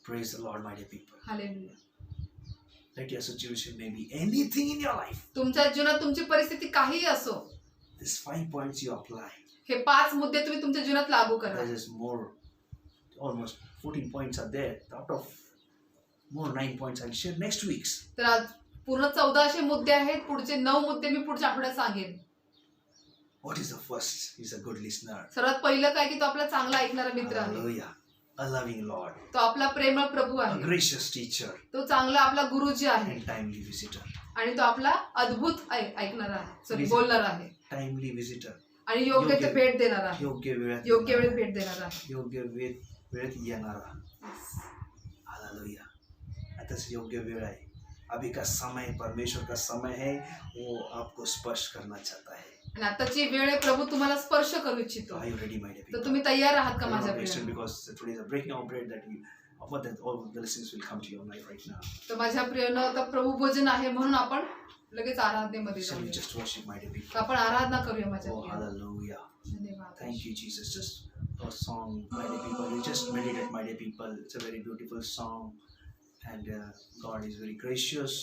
Praise the Lord, my dear people. Hallelujah. Let your situation may be anything in your life. तुमच्या जीवनात तुमची परिस्थिती काहीही असो, These 5 points you apply. हे 5 मुद्दे तुम्ही तुमच्या जीवनात लागू करा. There is more, almost 14 points are there. Out of more 9 points I'll share next week's. तर आज पूर्ण 14 मुद्दे आहेत. पुढचे 9 मुद्दे मी पुढच्या आठवड्यात सांगेन. What is the first? He's a good listener. सर्वात पहिलं काय की तो आपला चांगला ऐकणारा मित्र आहे. Hallelujah. A loving Lord. तो आपला प्रेमळ प्रभू A आहे. gracious teacher. तो चांगला आपला गुरुजी आहे. And timely visitor. आणि तो आपला अद्भुत ऐकणारा आहे, सॉरी बोलणारा आहे. Timely visitor. आणि योग्य ते भेट देणारा आहे. योग्य वेळेत योग्य वेळेत भेट देणारा आहे. योग्य वेळेत येणारा. हालेलुया. आताच योग्य वेळ आहे. अभी का समय परमेश्वर का समय है, वो आपको स्पर्श करना चाहता है. आणि आताची वेळ आहे, प्रभू तुम्हाला स्पर्श करू इच्छितो. Are you ready, my dear तर people? तुम्ही तयार आहात का I'm माझ्या not wasted प्रिय? because today is a breaking of bread that we offer, that all the blessings will come to your life right now. तर माझ्या प्रियनं आता प्रभू भोजन आहे म्हणून आपण लगेच आराधनेमध्ये Shall we जाऊया. just worship, my dear तर people? आपण आराधना करूया माझ्या Oh, प्रिय. hallelujah. धन्यवाद. Thank you, Jesus. Just a song, my dear people. You just meditate, my dear people. It's a very beautiful song, and God is very gracious,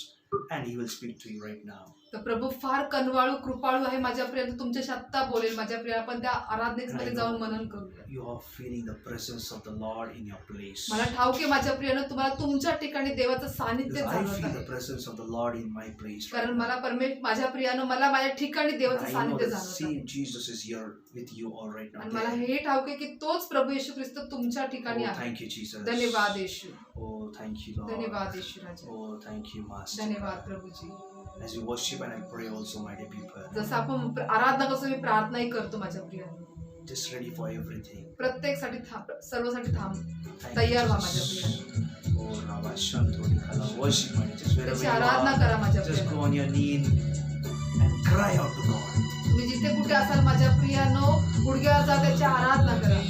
and He will speak to you right now. तर प्रभू फार कनवाळू कृपाळू आहे माझ्या प्रिय. तुमच्याशी आत्ता बोलेल माझ्या प्रिय. आपण त्या आराधनेमध्ये जाऊन मनन करूया. You are feeling the presence of the Lord in your place. मला ठाऊक आहे माझ्या प्रियनं तुम्हाला तुमच्या ठिकाणी देवाचं सानिध्य Because I जाणवत feel the आहे. presence of the Lord in my place. Right कारण now. मला माझ्या प्रियानं मला माझ्या ठिकाणी देवाचं I know सानिध्य that जाणवत आहे. same Jesus is here with you all right now. आणि मला हे ठाऊक आहे की तोच प्रभू येशू ख्रिस्त तुमच्या ठिकाणी Oh, आहे. thank you, Jesus. धन्यवाद येशू. Oh, thank you, Lord. धन्यवाद येशू राजा. Oh, thank you, Master. धन्यवाद Prabhuji. As we worship and I pray also, my dear people, जसं आपण आराधना करतो मी प्रार्थनाही करतो माझ्या प्रियांनो. just ready for everything. प्रत्येकसाठी सर्वसाठी थांब, Thank तयार you, व्हा माझ्या Jesus. प्रियांनो. Oh, Rabba Shantori Kala, worship, my dear. Just wherever त्याची you आराधना करा are, माझ्या just go प्रियांनो. on your knee and cry out to God. तुम्ही जिथे कुठे असाल माझ्या प्रियांनो, गुडघ्यावर जा, त्याची आराधना करा.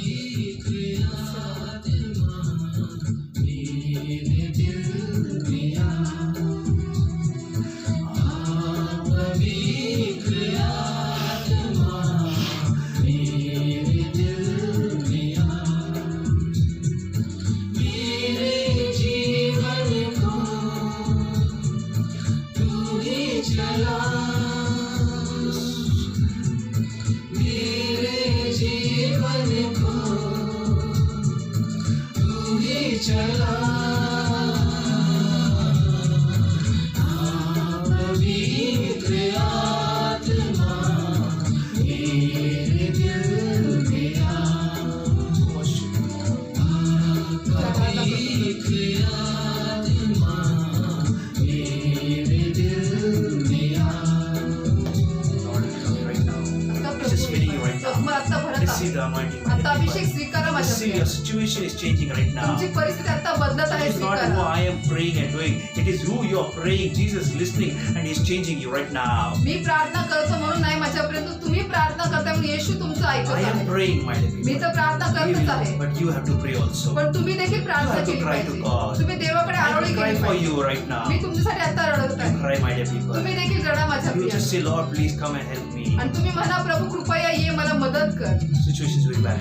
Receive the anointing, my आता dear अभिषेक people. स्वीकारा माझ्या Receive, your प्रियांनो. situation is changing right now. तुमची परिस्थिती आता बदलत आहे, It is not who स्वीकारा. I am praying and doing. It is who you are praying. Jesus is listening and He is changing you right now. मी प्रार्थना करतो म्हणून नाही माझ्यापर्यंत, तुम्ही प्रार्थना करता म्हणून येशू तुमचं ऐकत I am आहे. praying, my dear me people. तर प्रार्थना We करतच will- आहे, But you have to pray also. पण तुम्ही देखील प्रार्थना You have to केली cry to पाहिजे. God. तुम्ही देवाकडे I आरोळी will cry केली for पाहिजे. you right now. मी तुमच्यासाठी आता रडत You आहे. cry, my dear people. तुम्ही देखील रडा माझ्या You just प्रियांनो. say, Lord, please come and help me. आणि तुम्ही म्हणा प्रभू कृपया ये, मला मदत कर. Situation is very bad.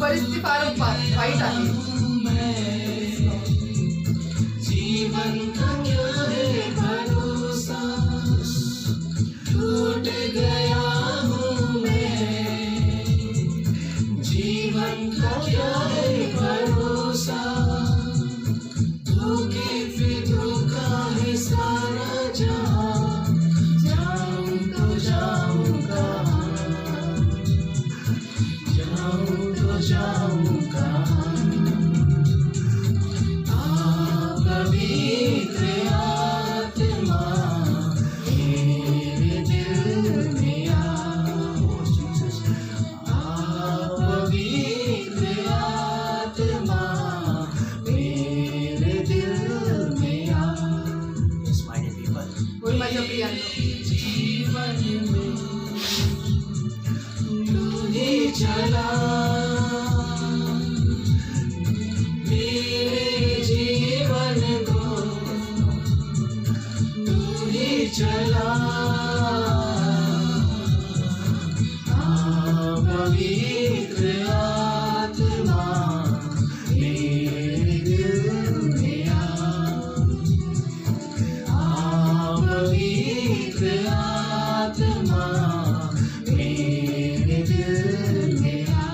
परिस्थिती फार वाईट आहे. जीवन का क्या है भरोसा, टूट गया हूँ मैं. जीवन का क्या है भरोसा, धोखे पे धोखा है सारा जहां. जाऊं तो जाऊं कहाँ, जाऊं तो जाऊं कहाँ. पवित्र आत्मा मेरे दिल में आ. Oh, Jesus. पवित्र आत्मा मेरे दिल में आ. Yes, my dear people. होय माझ्या प्रियांनो. जीवन में तू ही चला, मेरे जीवन को तू ही चला. पवित्र आत्मा मेरे दिल में आ. पवित्र आत्मा मेरे दिल में आ.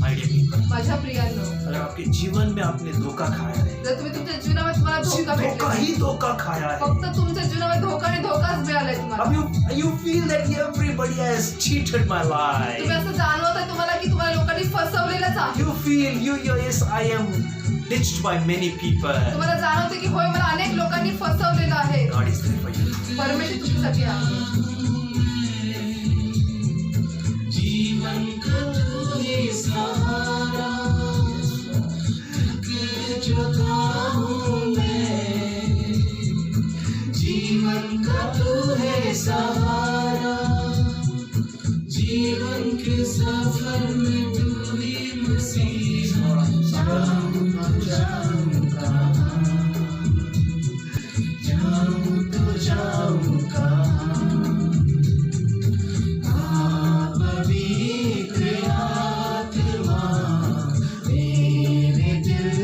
My dear people. माझ्या प्रियांनो, अगर आपके जीवन में आपने धोखा खाया है, जर तुम्ही तुमच्या जीवनामध्ये तुम्हाला सिर्फ धोका धोखा भेटला, ही धोखा खाया है. फक्त तुमच्या जीवनामध्ये धोकाने धोकाच मिळालाय तुम्हाला. अब you feel that everybody has cheated my life. तुम्ही असं जाणवत आहे तुम्हाला की तुम्हाला लोकांनी फसवलेलंच आहे. You feel yes, I am ditched by many people. तुम्हाला जाणवते की होय मला अनेक लोकांनी फसवलेलं आहे. God is there for you. परमेश्वर तुमच्यासाठी आहे. जीवन का तू ही सहारा, चुका हूँ मैं. जीवन का तू है सहारा, जीवन के सफर में तू ही मसीह. जाऊँ तो जाऊँ कहाँ, जाऊँ तो जाऊँ कहाँ. पवित्र आत्मा मेरे दिल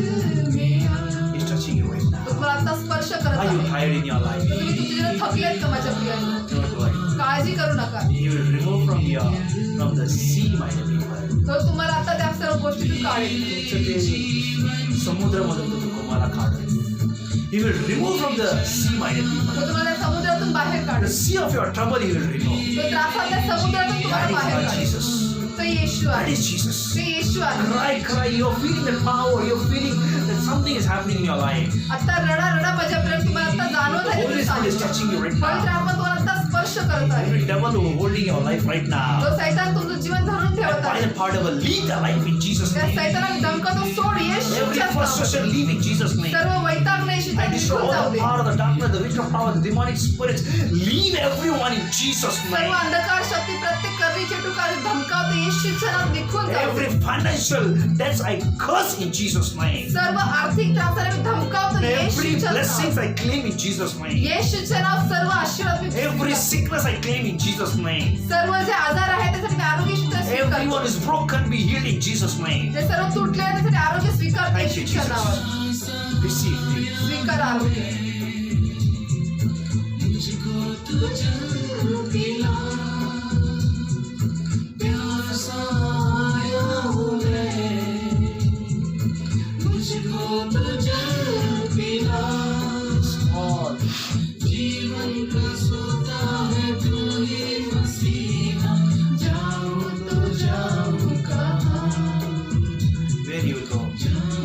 में आ. He's touching you right तो now. तुम्हाला आता स्पर्श करत Are you आहे. tired in your life? तर तुम्ही तुमच्या जीवनात थकलेत का माझ्या प्रियांनो? Don't worry. काळजी करू नका. He will remove from the sea, my dear people. तर तुम्हाला आता त्या सर्व गोष्टीतून काढेल. तुमचं ते समुद्रामधून तो तुम्हाला काढेल. He will remove from the sea, my dear people. तो तुम्हाला समुद्रातून बाहेर The काढेल. sea of your trouble He will remove. तो त्रासातल्या समुद्रातून तुम्हाला That is बाहेर our काढेल. Jesus. तो येशू That आहे, is Jesus. ते येशू आहे. Cry, cry. You're feeling that power. You're feeling that something is happening in your life. आता रडा रडा माझ्या प्रेम तुम्हाला आता जाणवत The आहे Holy ते Spirit is सांगतो. touching you right पवित्र now. आत्मा तुम्हाला आता स्पर्श करत आहे. Every devil who holding your life right now. जो सैतान तुमचं जीवन धरून That ठेवत आहे, violent part of it, leave the life in Jesus' त्या name. सैतानाला धमकावतो, सोड Every येशूच्या नावात. frustration, leave in Jesus' name. सर्व वैताग येशूच्या I destroy निघून all जाऊ the they. power of the darkness, the witch of power, the demonic spirits. Leave everyone in Jesus' सर्व name. अंधकार शक्ती, प्रत्येक करडीचे टुकार धमकावते, येशूच्या नावात निघून जाऊ Every they. financial debts I curse in Jesus' name. सर्व आर्थिक त्रासाला मी धमकावतो Every येशूच्या blessings नावात. I claim in Jesus' name. येशूच्या नावात सर्व आशीर्वाद मी Every स्वीकारतो. sickness I claim in Jesus' name. सर्व जे आजार आहेत त्यासाठी मी आरोग्य स्वीकारतो. Everyone is broken, be healed in Jesus' name. जे सर्व तुटले आहेत त्यासाठी आरोग्य स्वीकारतो Thank you, येशूच्या Jesus. नावात. Receive me. स्वीकार आरोग्य. मुझको तू जल पिला, प्यासा आया हूँ मैं, मुझको तू जल पिला, जीवन का सोता है तू ही मसीहा, जाऊँ तो जाऊँ कहाँ, Where you will go?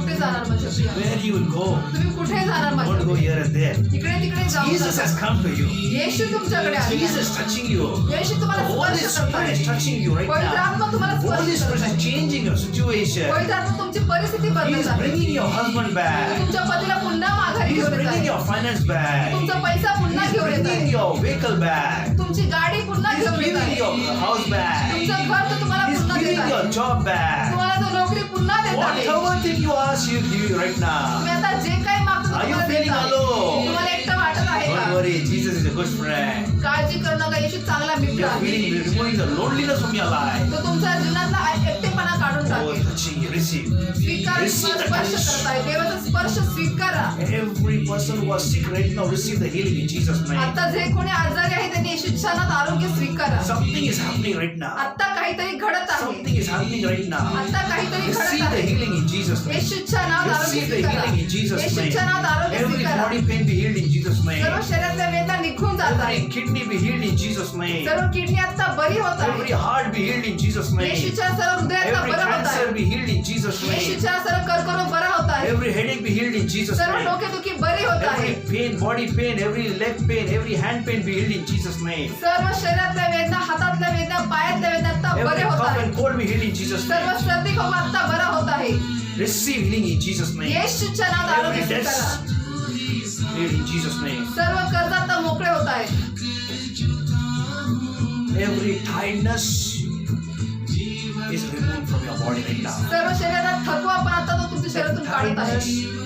कुठे जाणार माझ्या Priya? Where you will go? तुम्ही कुठे जाणार माझ्या Don't go Priya? here and there. इकडे तिकडे जाऊ Jesus नका. has come to you. येशू तुमच्याकडे आले Jesus आहे. is touching you. येशू तुम्हाला The Holy स्पर्श करत Spirit आहे. is touching you right पवित्र now. आत्मा तुम्हाला The Holy स्पर्श Spirit करत आहे. is changing your situation. पवित्र आत्मा तुमची परिस्थिती He बदलत is आहे. bringing your husband back. तुमच्या पतीला पुन्हा माघारी He is घेऊन येत bringing आहे. your finance back. तुमचा पैसा He पुन्हा is घेऊन येत bringing आहे. your vehicle back. तुमची गाडी पुन्हा He is घेऊन येत giving आहे. your house back. तुमचं घर तो तुम्हाला He is पुन्हा देत giving आहे. your job back. तुम्हाला तो नोकरी पुन्हा देत आहे. Whatever thing you ask, He will give you right now. तुम्ही आता जे काही मागतो Are you तुम्हाला देत feeling आहे. alone? तुम्हाला एकटं वाटत आहे Don't का? worry, Jesus is a good friend. काळजी करू नका, येशू चांगला मित्र You are आहे. feeling removing the loneliness from your life. तो तुमच्या जीवनातला एकटेपणा काढून Oh, टाकेल. touching you, receive. स्वीकार, Receive the स्पर्श touch. करत आहे. देवाचा स्पर्श स्वीकारा. Every person who is sick right now, receive the healing in Jesus' name. आता जे कोणी आजारी आहे त्यांनी येशूच्या नावात आरोग्य स्वीकारा. Something is happening right now. आता काहीतरी घडत आहे. Something is happening right now. आता काहीतरी घडत Receive the आहे. healing in Jesus' name. येशूच्या नावात आरोग्य Receive the स्वीकारा. healing in Jesus' name. येशूच्या नावात आरोग्य Every स्वीकारा. body pain be healed in Jesus' name. सर्व शरीरातल्या वेदना निघून जात आहे. Every kidney be healed in Jesus' name. सर्व किडनी आता बरी होत Every आहे. heart be healed in Jesus' name. येशूच्या सर्व हृदयात Every बरं होत cancer आहे. be healed in Jesus' name. येशूच्या सर्व कर्करोग बरा होत आहे. Every headache be healed in Jesus' सर्व name. डोकेदुखी बरी होत आहे. Every pain, body pain, every leg pain, every hand pain be healed in Jesus' name. सर्व शरीरातल्या वेदना, हातातल्या वेदना, पायातल्या वेदना आता Every बरे होत cough आहे. and cold be healed in Jesus' सर्व name. सर्दी खोकला आता बरा होत आहे. Receive healing in Jesus' name. येशूच्या नावात Every आरोग्य death स्वीकारा. healed in Jesus' name. सर्व कर्ज आता मोकळे होत आहेत. Every tiredness is removed from your body right now. सर्व शरीरात थकवा पण आता तो तुमच्या शरीरातून काढत Tiredness आहे.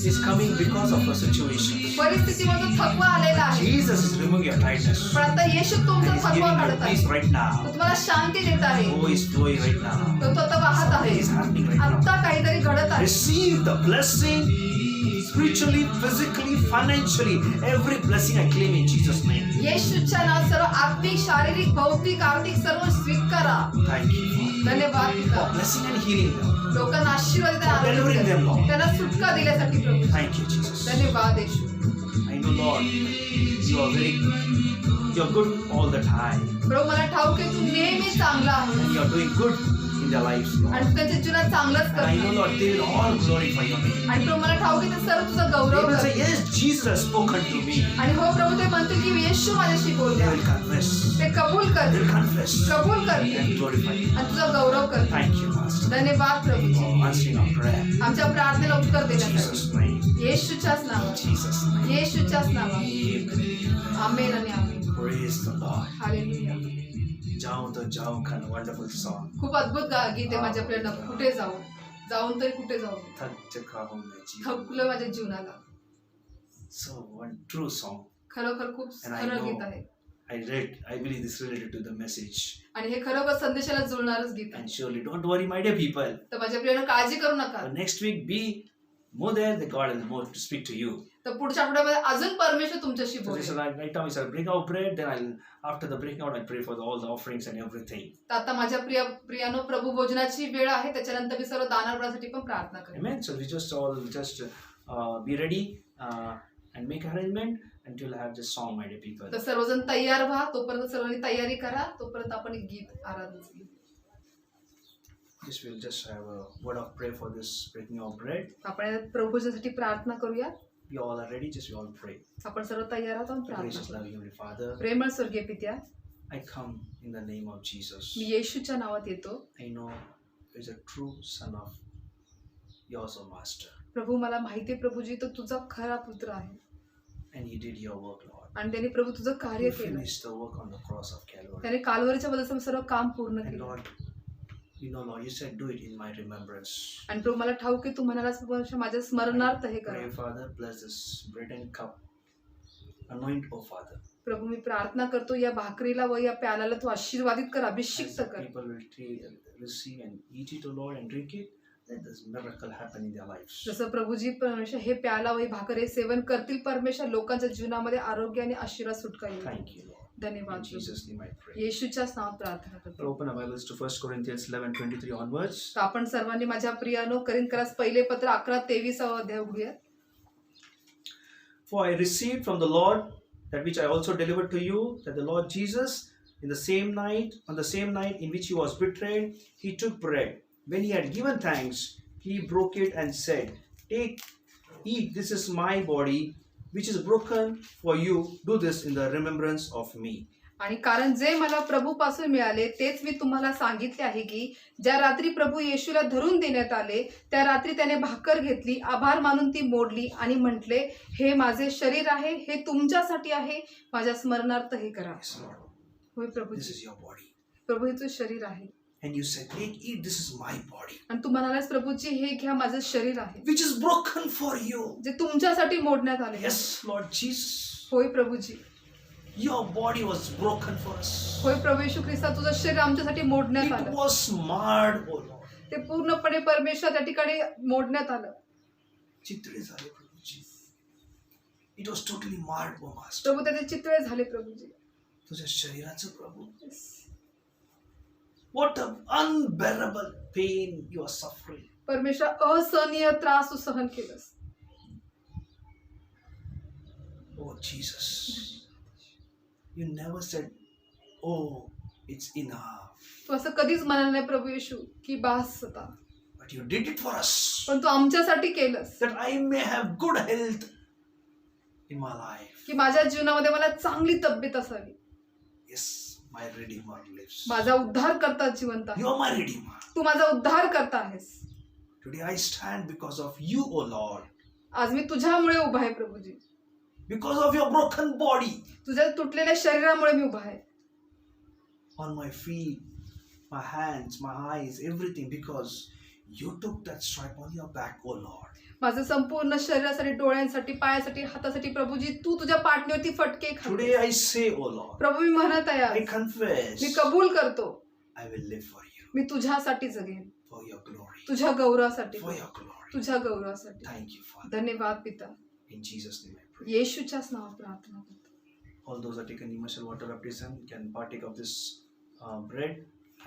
is coming because of the situation. परिस्थितीमधून थकवा आलेला आहे. Jesus is removing your tiredness. पण आता येशू And तुमचा He's थकवा giving you काढत आहे. peace right तो now. तुम्हाला शांती देत आहे. Oh, is flowing right now. तो आता वाहत आहे. Something is happening right now. आता काहीतरी घडत आहे. Receive the blessing spiritually, physically, financially. Every blessing I claim in Jesus' name. येशूच्या नावात सर्व आत्मिक, शारीरिक, भौतिक, आर्थिक सर्व स्वीकारा. Thank you धन्यवाद for पिता. blessing and healing them. लोकांना आशीर्वाद देता, आरोग्य Delivering देता. them, Lord. त्यांना सुटका दिल्यासाठी प्रभू. Thank you, Jesus. धन्यवाद येशू. I know, Lord, you are good all the time. प्रभू मला ठाऊक आहे तू नेहमी चांगला आहे And you are doing good in their lives, Lord. आणि तू त्यांच्या जीवनात चांगलंच And I know, करतो. Lord, they will all glorify your name. आणि प्रभू मला ठाऊक आहे ते सर्व तुझा They गौरव will say, करतील. yes, Jesus has spoken to me. आणि हो प्रभू ते म्हणतील की येशू माझ्याशी They बोलला. will confess. ते कबूल They will करतील. confess कबूल करतील and glorify you. आणि तुझा गौरव करतील. Thank you, Master, धन्यवाद Prabhuji for answering our prayer. आमच्या प्रार्थनेला उत्तर In देण्यासाठी Jesus' name. येशूच्याच In नावात Jesus' name. येशूच्याच नावात Amen. आमेन आणि आमेन. Praise the Lord. Hallelujah. Jaun to Jaun, kind of wonderful song. खूप अद्भुत गीत आहे माझ्या प्रेरणा. कुठे जाऊ, जाऊन तरी कुठे जाऊ, Thak chaka honga ji. थकलं माझ्या जीवनाला. So one true song. खरोखर खूप And I खरं know- गीत आहे I believe this related to the message. आणि हे खरोखर संदेशाला जुळणारच गीत आहे. And surely, don't worry, my dear people. तर माझ्या प्रियानं काळजी करू नका. But next week, be more there, that God will more to speak to you. तर पुढच्या आठवड्यामध्ये अजून परमेश्वर तुमच्याशी So this is बोलेल. right now we shall break out bread. Then after the breaking out, I'll pray for all the offerings and everything. तर आता माझ्या प्रियानो प्रभू भोजनाची वेळ आहे, त्याच्यानंतर मी सर्व दानासाठी पण प्रार्थना करेन. Amen. So we just all be ready and make arrangement until I have this song, my dear people. तर सर्वजण तयार व्हा, तोपर्यंत सर्वांनी तयारी करा, तोपर्यंत आपण एक गीत आराधना Just we'll just have a word of prayer for this breaking of bread. आपण प्रभूसाठी प्रार्थना करूया. We all are ready. Just we all pray. आपण सर्व तयार आहोत. प्रार्थना Gracious, करूया. loving Heavenly Father, प्रेमळ स्वर्गीय पित्या, I come in the name of Jesus. मी येशूच्या नावात येतो. I know is a true son of yours, O Master, प्रभू मला माहिती आहे प्रभूजी तो तुझा खरा पुत्र आहे and He did your work, Lord. आणि त्याने प्रभू तुझं कार्य You केलं. finished the work on the cross of Calvary. त्याने कालवरीच्या बदल सर्व काम पूर्ण And केलं. Lord, you know, Lord, you said, do it in my remembrance. आणि प्रभू मला ठाऊक की तू म्हणालास माझ्या स्मरणार्थ हे Pray, करा. Father, bless this bread and cup. Anoint, O Father. प्रभू मी प्रार्थना करतो या भाकरीला व या प्यालाला तू आशीर्वादित कर, As अभिषिक्त the कर. people will receive and eat it, O Lord, and drink it, let this miracle happen in their lives. जसं प्रभूजी परमेश्वर हे प्याला व ही भाकर हे सेवन करतील परमेश्वर, लोकांच्या जीवनामध्ये आरोग्य आणि आशीर्वाद सुटका येईल. Thank you, Lord. In धन्यवाद प्रभू. Jesus' name I pray. येशूच्याच नावात प्रार्थना We'll करतो. open our Bibles to 1 Corinthians 11:23 onwards. तर आपण सर्वांनी माझ्या प्रियानो करिंथकरास पहिले पत्र 11:23 अध्याय उघडूया. For I received from the Lord that which I also delivered to you, that the Lord Jesus, on the same night in which he was betrayed, he took bread. When he had given thanks, he broke it and said, "Take, eat, this is my body, which is broken for you. Do this in the remembrance of me." आणि कारण जे मला प्रभूपासून मिळाले तेच मी तुम्हाला सांगितले आहे की ज्या रात्री प्रभू येशूला धरून देण्यात आले त्या रात्री त्याने भाकर घेतली, आभार मानून ती मोडली आणि म्हटले, हे माझे शरीर आहे, हे तुमच्यासाठी आहे, माझ्या स्मरणार्थ हे करा. Yes, Lord. होय This Prabhuji, is your body. प्रभू हे तुझं शरीर आहे. And you said, "Take, eat, this is my body, आणि तू म्हणालास प्रभूजी हे घ्या, माझं शरीर आहे, which is broken for you." जे तुमच्यासाठी मोडण्यात आले. Yes, Lord Jesus. होय Prabhuji, Your body was broken for us. होय प्रभू येशू ख्रिस्ता तुझं शरीर आमच्यासाठी मोडण्यात It आलं. was marred, O Lord. ते पूर्णपणे परमेश्वर त्या ठिकाणी मोडण्यात आलं. चित्रे झाले Prabhuji. It was totally marred, O Master. प्रभू त्याचे चित्रे झाले प्रभूजी. तुझ्या शरीराचं प्रभू. What an unbearable pain you are suffering. परमेश्वर असहनीय त्रास तू सहन केलंस. Oh Jesus. You never said, "Oh, it's enough." तू असं कधीच म्हणाल नाही प्रभू येशू की बास होता, But you did it for us. पण तू आमच्यासाठी केलंस That I may have good health in my life. की माझ्या जीवनामध्ये मला चांगली तब्येत असावी. Yes, my Redeemer lives. माझा उद्धार करता जिवंत आहे. You are my Redeemer. तू माझा उद्धार करता आहेस. Today I stand because of you, O Lord. आज मी तुझ्यामुळे उभा आहे Prabhuji. Because of your broken body. तुझ्या तुटलेल्या शरीरामुळे मी उभा आहे. On my feet, my hands, my eyes, everything, because you took that stripe on your back, O Lord. माझं संपूर्ण शरीरासाठी, डोळ्यांसाठी, पायासाठी, हातासाठी प्रभूजी तू तुझ्या पाठणीवरती फटके Today खाल्ले. I say, O Lord, प्रभू मी म्हणत आहे I आज, confess, मी कबूल करतो, I will live for you, मी तुझ्यासाठी जगेन, for your glory, तुझ्या गौरवासाठी, for your glory. तुझ्या गौरवासाठी. Thank you, Father. धन्यवाद पिता. In Jesus' name I pray. येशूच्याच नावात प्रार्थना करतो. All those that taken immersion water baptism can partake of this bread,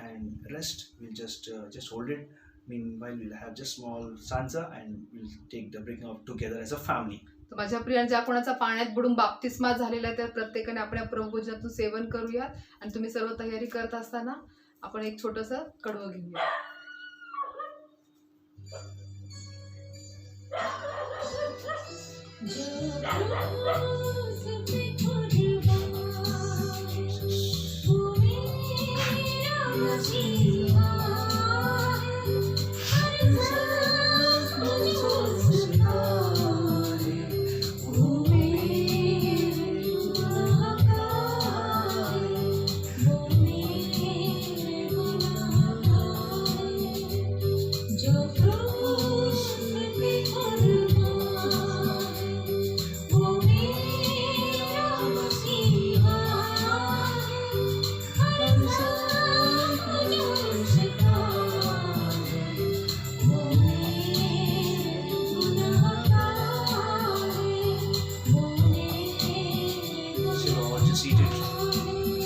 and rest we'll just hold it. Meanwhile, we'll have just small stanza and we'll take the breaking of together as a family. तर माझ्या प्रिया ज्या कोणाचा पाण्यात बुडून बाप्तिस्मा झालेला आहे त्या प्रत्येकाने आपल्या प्रभूभोजनातून सेवन करूयात. आणि तुम्ही सर्व तयारी करत असताना आपण एक छोटंसं कडवं घेऊया.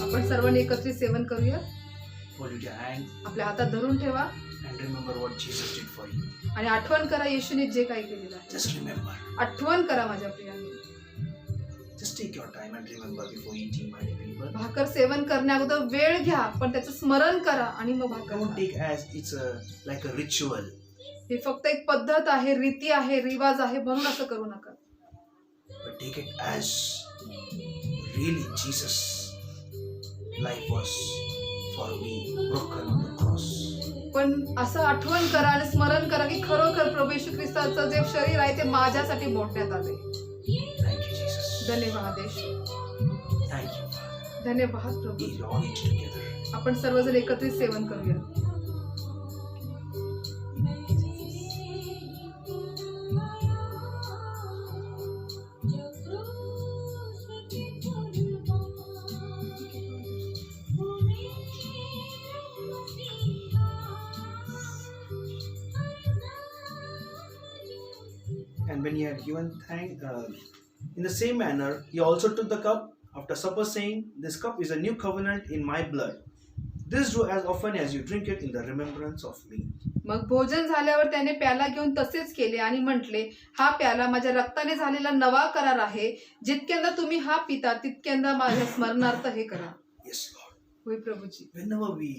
आपण सर्वांनी एकत्रित सेवन करूया. Hold it your hand आपल्या हातात धरून ठेवा and remember what Jesus did for you. आणि आठवण करा येशूने जे काही केलेलं आहे. Just remember. आठवण करा माझ्या प्रियांनी. Just take your time and remember before eating, my dear people. भाकर सेवन करण्या अगोदर वेळ घ्या, पण त्याचं स्मरण करा आणि मग भाकर Don't खा. take as it's like a ritual. ही फक्त एक पद्धत आहे, रीती आहे, रिवाज आहे म्हणून असं करू नका. But take it as really Jesus' life was for me broken on the cross. पण असं आठवण करा आणि स्मरण करा की खरोखर प्रभू येशू ख्रिस्ताचं जे शरीर आहे ते माझ्यासाठी मोडण्यात आले. Thank you, Jesus. धन्यवाद येशू. Thank you. धन्यवाद प्रभू. We all eat together. आपण सर्वजण एकत्रित सेवन करूया. And when he had given thanks, in the same manner, he also took the cup after supper, saying, "This cup is a new covenant in my blood. This do as often as you drink it in the remembrance of me." मग भोजन झाल्यावर त्याने प्याला घेऊन तसेच केले आणि म्हटले, हा प्याला माझ्या रक्ताने झालेला नवा करार आहे. जितक्यांदा तुम्ही हा पिता तितक्यांदा माझ्या स्मरणार्थ हे करा. Yes, Lord. होय Prabhuji. Whenever we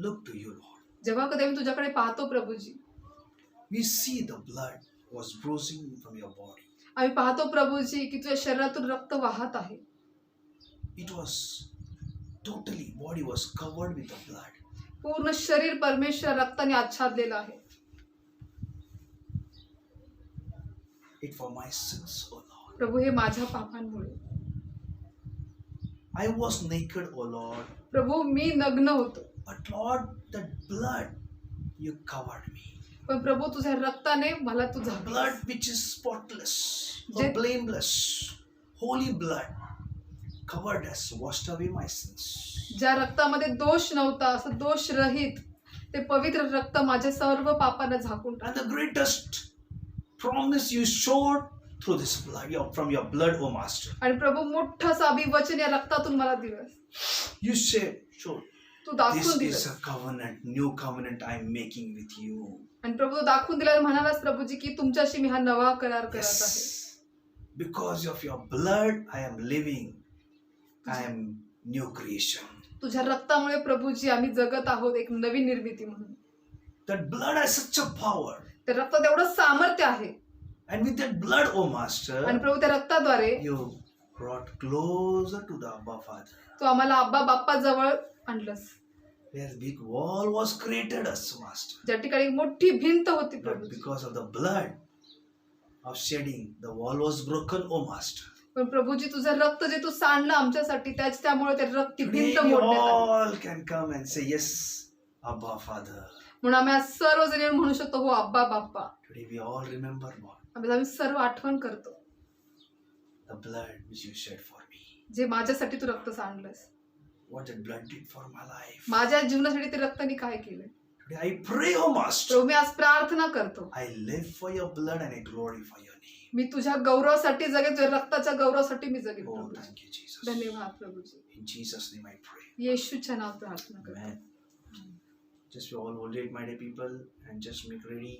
look to you, Lord, जेव्हा कधी मी तुझ्याकडे पाहतो Prabhuji, we see the blood was bruising from your body. आम्ही पाहतो प्रभूजी की तुझ्या शरीरातून रक्त वाहत आहे. It was totally, body was covered with the blood. पूर्ण शरीर परमेश्वर रक्ताने आच्छादलेलं आहे. It for my sins, O Lord. प्रभू हे माझ्या पापांमुळे. I was naked, O Lord, प्रभू मी नग्न होतो, but Lord, that blood, you covered me. पण प्रभू तुझ्या रक्ताने मला तू झाकलंस. Blood which is spotless, Je- blameless, holy blood, covered us, washed away my sins. ज्या रक्तामध्ये दोष नव्हता, असं दोष रहित ते पवित्र रक्त माझ्या सर्व पापांना झाकून टाकलं. And the greatest promise you showed through this blood, from your blood, O Master. आणि प्रभू मोठं असं अभिवचन या रक्तातून मला दिलंस. You said, sure, Tu this दाखवून is दिलंस. a covenant, new covenant I am making with you. आणि प्रभू तू दाखवून दिला म्हणालास प्रभूजी की तुमच्याशी मी हा नवा करार करत आहे. Yes, because of your blood I am living. I am new creation. तुझ्या रक्तामुळे प्रभूजी आम्ही जगत आहोत एक नवीन निर्मिती म्हणून. That blood has such a power. त्या रक्तात एवढं सामर्थ्य आहे. And with that blood, O आणि Master, प्रभू त्या रक्ताद्वारे you brought closer to the Abba Father. तू आम्हाला आब्बा बाप्पा जवळ आणलंस. Where big wall was created us, Master. ज्या ठिकाणी एक मोठी भिंत होती But Prabhu, because of the blood of shedding, the wall was broken, O Master. पण प्रभूजी तुझं रक्त जे तू सांडलं आमच्यासाठी त्यामुळे ते रक्ती Today भिंत we मोडण्यात आली. all can come and say, yes, Abba Father. म्हणून आम्ही आज सर्वजण येऊन म्हणू शकतो हो आब्बा बाप्पा. Today we all remember, Lord, आम्ही सर्व आठवण करतो the blood which you shed for me. जे माझ्यासाठी तू रक्त सांडलंस. What that blood did for my life. माझ्या जीवनासाठी ते रक्ताने काय केलं. Today I pray, O Master. प्रभू मी आज प्रार्थना करतो, I live for your blood and I glorify your name. मी तुझ्या गौरवासाठी जगेन, तुझ्या रक्ताच्या गौरवासाठी मी जगेन. Oh, Prabhuji. thank you, Jesus. धन्यवाद Prabhuji. In Jesus' name I pray. येशूच्या नावात प्रार्थना करतो. Amen. Just we all hold it, my dear people, and just make ready,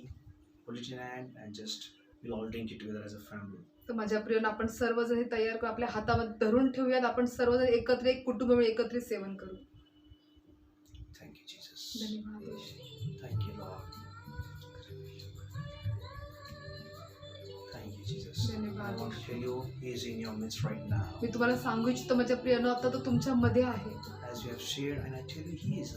hold it in hand, and just we'll all drink it together as a family. तर माझ्या prion आपण सर्वजण हे तयार करू, आपल्या हातामध्ये धरून ठेवूयात. आपण सर्वजण एकत्र एक कुटुंब मिळून एकत्रित सेवन करू. Thank you, Jesus. धन्यवाद येशू. Thank you, Lord. Thank you, Jesus. I want to tell you, He is in your midst right now. मी तुम्हाला सांगू इच्छितो माझ्या प्रियन आता तो तुमच्या मध्ये आहे. As we have shared, and I tell you, He is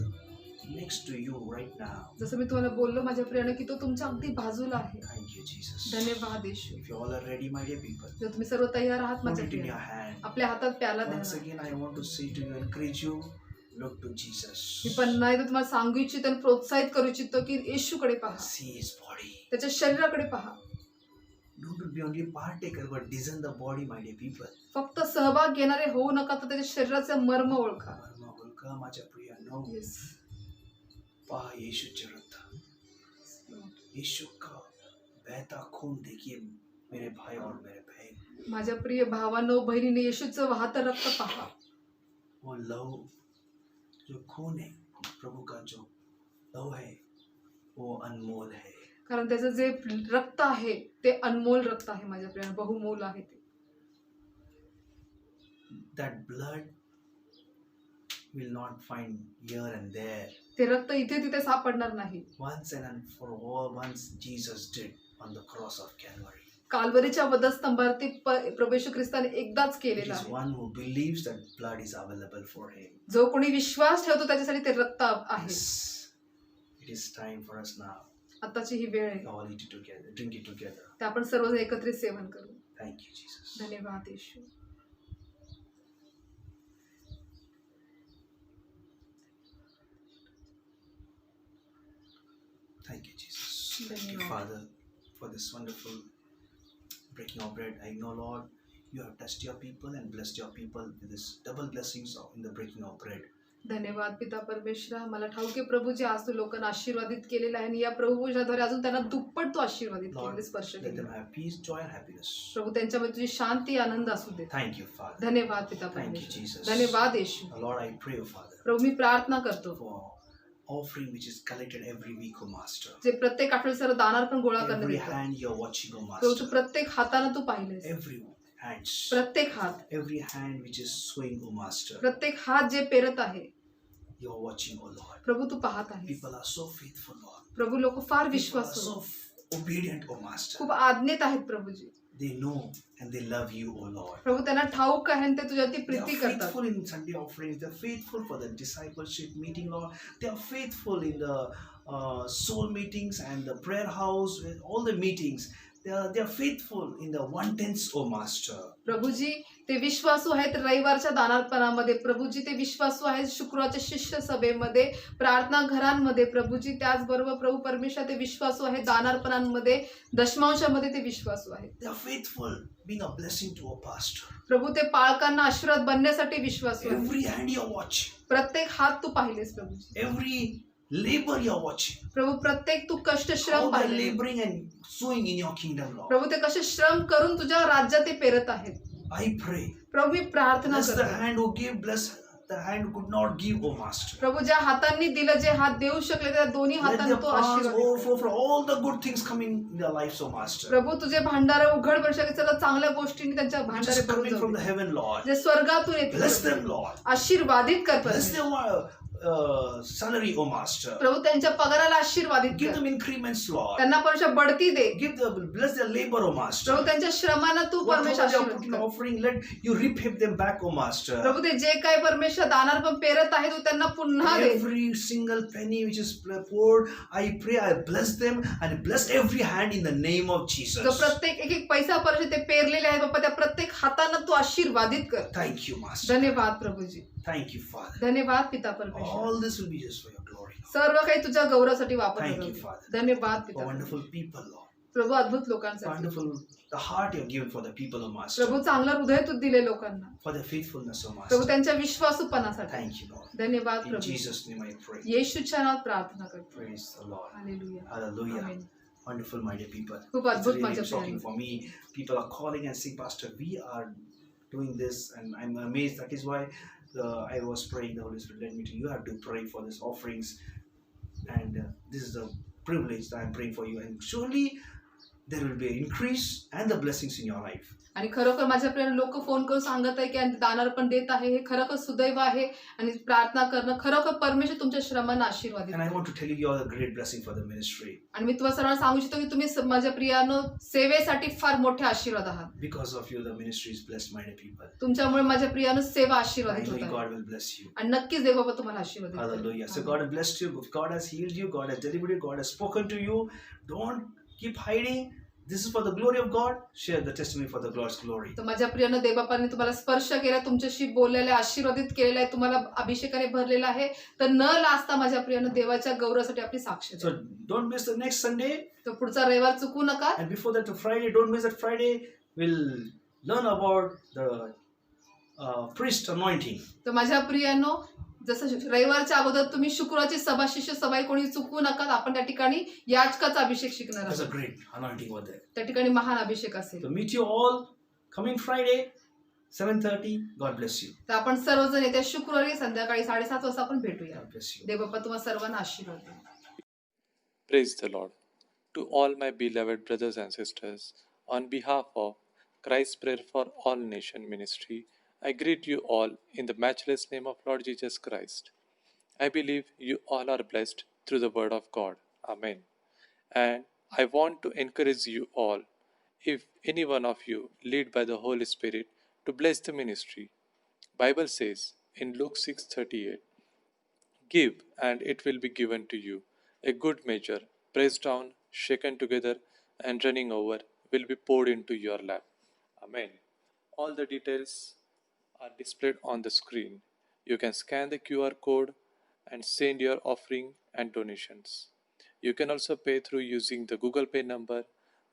next to you right now. जसं मी तुम्हाला बोललो माझ्या प्रियानं की तो तुमच्या अगदी बाजूला आहे. Thank you, Jesus. धन्यवाद येशू. If you all are ready, my dear people, जर तुम्ही सर्व तयार आहात hold माझ्या it in Priya, your hand. आपल्या हातात प्याला द्या. Once again, I want to say to you, encourage you, look to Jesus. मी पण नाही तर तुम्हाला सांगू इच्छितो आणि प्रोत्साहित करू इच्छितो की येशूकडे पहा, See His body. त्याच्या शरीराकडे पहा. Don't be only partaker, but discern the body, my dear people. फक्त सहभाग घेणारे होऊ नका, तर त्याच्या शरीराचे मर्म ओळखा. मर्म ओळखा माझ्या प्रियानो. Yes. पहा यीशुचे रक्त. यीशु का बहता खून देखिए मेरे भाई और मेरे बहन. माझ्या प्रिय भावांनो बहिणीने येशूचं वाहतं रक्त पहा. वो लहू जो खून है प्रभु का, जो लहू है वो अनमोल है. कारण त्याचं जे रक्त आहे ते अनमोल रक्त आहे माझ्या प्रियानं, बहुमोल आहे ते. that blood will not find here and there. ते रक्त इथे तिथे सापडणार नाही. Once and for all, once Jesus did on the cross of Calvary. काल्वरीच्या वधस्तंभावरती प्रभू येशू ख्रिस्ताने एकदाच It केलेला is आहे. one who believes that blood is available for him. जो कोणी विश्वास ठेवतो त्याच्यासाठी ते रक्त आहे. Yes. It is time for us now. आताची ही वेळ आहे. All eat it together, drink it together. ते आपण सर्वजण एकत्रित सेवन करू. Thank you, Jesus. धन्यवाद येशू. Thank you, Jesus. Thank you, Father, for this wonderful breaking of bread. I know, Lord, you have touched your people and blessed your people with this double blessings in the breaking of bread. धन्यवाद पिता परमेश्वरा. मला ठाऊक आहे प्रभू जे आज तू लोकांना आशीर्वादित केलेलं आहे आणि या प्रभूच्याद्वारे अजून त्यांना दुप्पट तू आशीर्वादित Lord, केलेले स्पर्श let केले. them have peace, joy, and happiness. प्रभू त्यांच्यामध्ये तुझी शांती आनंद असू दे. Thank you, Father. धन्यवाद पिता Thank you, परमेश्वर. Jesus. धन्यवाद येशू. Lord, I pray, oh Father, प्रभू मी प्रार्थना करतो for offering which is collected every week, oh Master. जे प्रत्येक आठवड्यात सर्व दानार पण गोळा करण्यात Every येतं. hand you're watching, oh Prabhu Tu Master. प्रत्येक हाताने तू पाहिलेस. Every hands. प्रत्येक हात, Every hand which is sowing, oh Master. प्रत्येक हात जे पेरत आहे You're watching, oh Lord. प्रभू तू पाहत आहेस. People are so faithful, Lord. प्रभू लोक फार People are Vishwas so obedient, oh Master. खूप आज्ञेत आहेत Prabhuji. They know and they love you, oh Lord. प्रभू त्यांना ठाऊक आहे आणि ते तुझ्यावरती They are प्रीती करतात. faithful in Sunday offerings. They are faithful for the discipleship meeting, Lord. They are faithful in the soul meetings and the prayer house, with all the meetings. They are faithful in the one tenths, oh Master. Prabhuji ते विश्वासू आहेत रविवारच्या दानार्पणामध्ये. प्रभूजी ते विश्वासू आहेत शुक्रवारच्या शिष्य सभेमध्ये, प्रार्थना घरांमध्ये. प्रभूजी त्याचबरोबर प्रभू परमेश्वर ते विश्वासू आहेत दानार्पणांमध्ये, दशमांशामध्ये ते विश्वासू आहेत. They are faithful, being a blessing to a pastor. प्रभू ते पालकांना आशीर्वाद बनण्यासाठी विश्वासू आहेत. Every hand you're watching, प्रत्येक हात तू पाहिलेस Prabhuji. every labor you're watching. प्रभू प्रत्येक तू कष्ट How श्रम they're पाहिले. laboring and sowing in your kingdom, Lord. प्रभू ते कसे श्रम करून तुझ्या राज्यात ते पेरत आहेत. I pray. प्रभू मी प्रार्थना Bless the करतो. hand who gave, bless the hand who could not give, oh Master. प्रभू ज्या हातांनी दिलं, जे हात देऊ शकले त्या दोन्ही Let हातांना their तो palms आशीर्वाद दे. overflow for all the good things coming in their lives, oh Master. प्रभू तुझे भांडारे उघड करू शकले, सर्व चांगल्या गोष्टींनी त्यांच्या Which भांडारे is भरून coming from जाऊ the दे. heaven, Lord. जे स्वर्गातून Bless येते them, Lord. आशीर्वादित कर Bless Prabhu. their salary, oh Master. प्रभू त्यांच्या पगाराला आशीर्वादित Give कर. them increments, Lord. त्यांना परमेश्वर बढती दे. Bless their labor, oh Master. प्रभू त्यांच्या श्रमांना तू Whatever परमेश्वर they are आशीर्वाद putting कर. offering, let you repay them back, oh Master. प्रभू ते जे काही परमेश्वर दानार्पण पेरत आहे तू त्यांना पुन्हा दे. Every single penny which is poured, I pray, I bless them and bless every hand in the name of जो Jesus. प्रत्येक एक एक पैसा परमेश्वर ते पेरलेले आहेत बाप्पा, त्या प्रत्येक हातांना तू आशीर्वादित कर. Thank you, Master. धन्यवाद प्रभूजी. Thank you, Father. धन्यवाद पिता परमेश्वर. All this will be just for your glory. सर्व काही तुझ्या गौरवासाठी Thank वापरलं you, जाऊ. Father. धन्यवाद For पिता. wonderful people, Lord. प्रभू अद्भुत लोकांसाठी. Wonderful, the heart you have given for the people, oh Master. प्रभू चांगलं हृदय तू दिले लोकांना. For their faithfulness, oh Prabhu Master. त्यांच्या विश्वासूपणासाठी. Thank you, Lord. धन्यवाद In Prabhu. Jesus' name I pray. येशूच्या नावात प्रार्थना करतो. Praise the Lord. Hallelujah. Hallelujah. Amen. Wonderful, my dear people. खूप It's अद्भुत really माझ्या shocking प्रियांनो. for me. People are calling and saying, Pastor, we are doing this, and I'm amazed. That is why I was praying. The Holy Spirit led me to you have to pray for these offerings, and this is the privilege that I'm praying for you. And surely there will be an increase and the blessings in your life. आणि खरोखर माझ्या प्रिय लोक phone करून सांगत आहे की दानार्पण देत आहे, हे खरोखर सुदैव आहे. आणि प्रार्थना करणं खरोखर परमेश्वर तुमच्या श्रमांना आशीर्वादित And I करेल. want to tell you, you are a great blessing for the ministry आणि मी तुम्हाला सर्वांना सांगू इच्छितो की तुम्ही माझ्या प्रियानो सेवेसाठी फार मोठे आशीर्वाद आहात. because of you. The ministry is blessed, my dear people. तुमच्यामुळे माझ्या प्रियानो सेवा I आशीर्वादित know होत आहे. God will bless you. आणि नक्कीच देव बाबा तुम्हाला आशीर्वादित करेल. Hallelujah. So God has blessed you. God has healed you. God has delivered you. God has spoken to you. Don't keep hiding. This is for the glory of God. Share the testimony for the Lord's glory. तर माझ्या प्रियानं देवबापांनी तुम्हाला स्पर्श केला, तुमच्याशी बोललेलं आहे, आशीर्वादित केलेलं आहे, तुम्हाला अभिषेकाने भरलेला आहे. तर न लाजता माझ्या प्रियानं देवाच्या गौरवासाठी आपली साक्ष द्या. So don't miss the next Sunday. तर पुढचा रविवार चुकू नका. And before that, Friday, don't miss that Friday. We'll learn about the priest anointing. तर माझ्या प्रियानो जसं रविवारच्या अगोदर तुम्ही शुक्रवारची सभा शिष्य सभा कोणी चुकवू नका. आपण त्या ठिकाणी याजकाचा अभिषेक शिकणार There's a आहोत. great anointing over there. त्या ठिकाणी महान अभिषेक असेल. So meet you all coming Friday, 7:30. God bless you. तर आपण सर्वजण येत्या शुक्रवारी संध्याकाळी 7:30 वाजता आपण भेटूया. God bless you. देव बाप्पा तुम्हाला सर्वांना आशीर्वाद द्या. Praise the Lord. To all my beloved brothers and sisters, on behalf of Christ's Prayer for All Nation Ministry, I greet you all in the matchless name of Lord Jesus Christ. I believe you all are blessed through the Word of God. Amen. And I want to encourage you all, if any one of you lead by the Holy Spirit, to bless the ministry. Bible says in Luke 6:38, give and it will be given to you. A good measure, pressed down, shaken together, and running over, will be poured into your lap. Amen. All the details are displayed on the screen. You can scan the QR code and send your offering and donations. You can also pay through using the Google Pay number,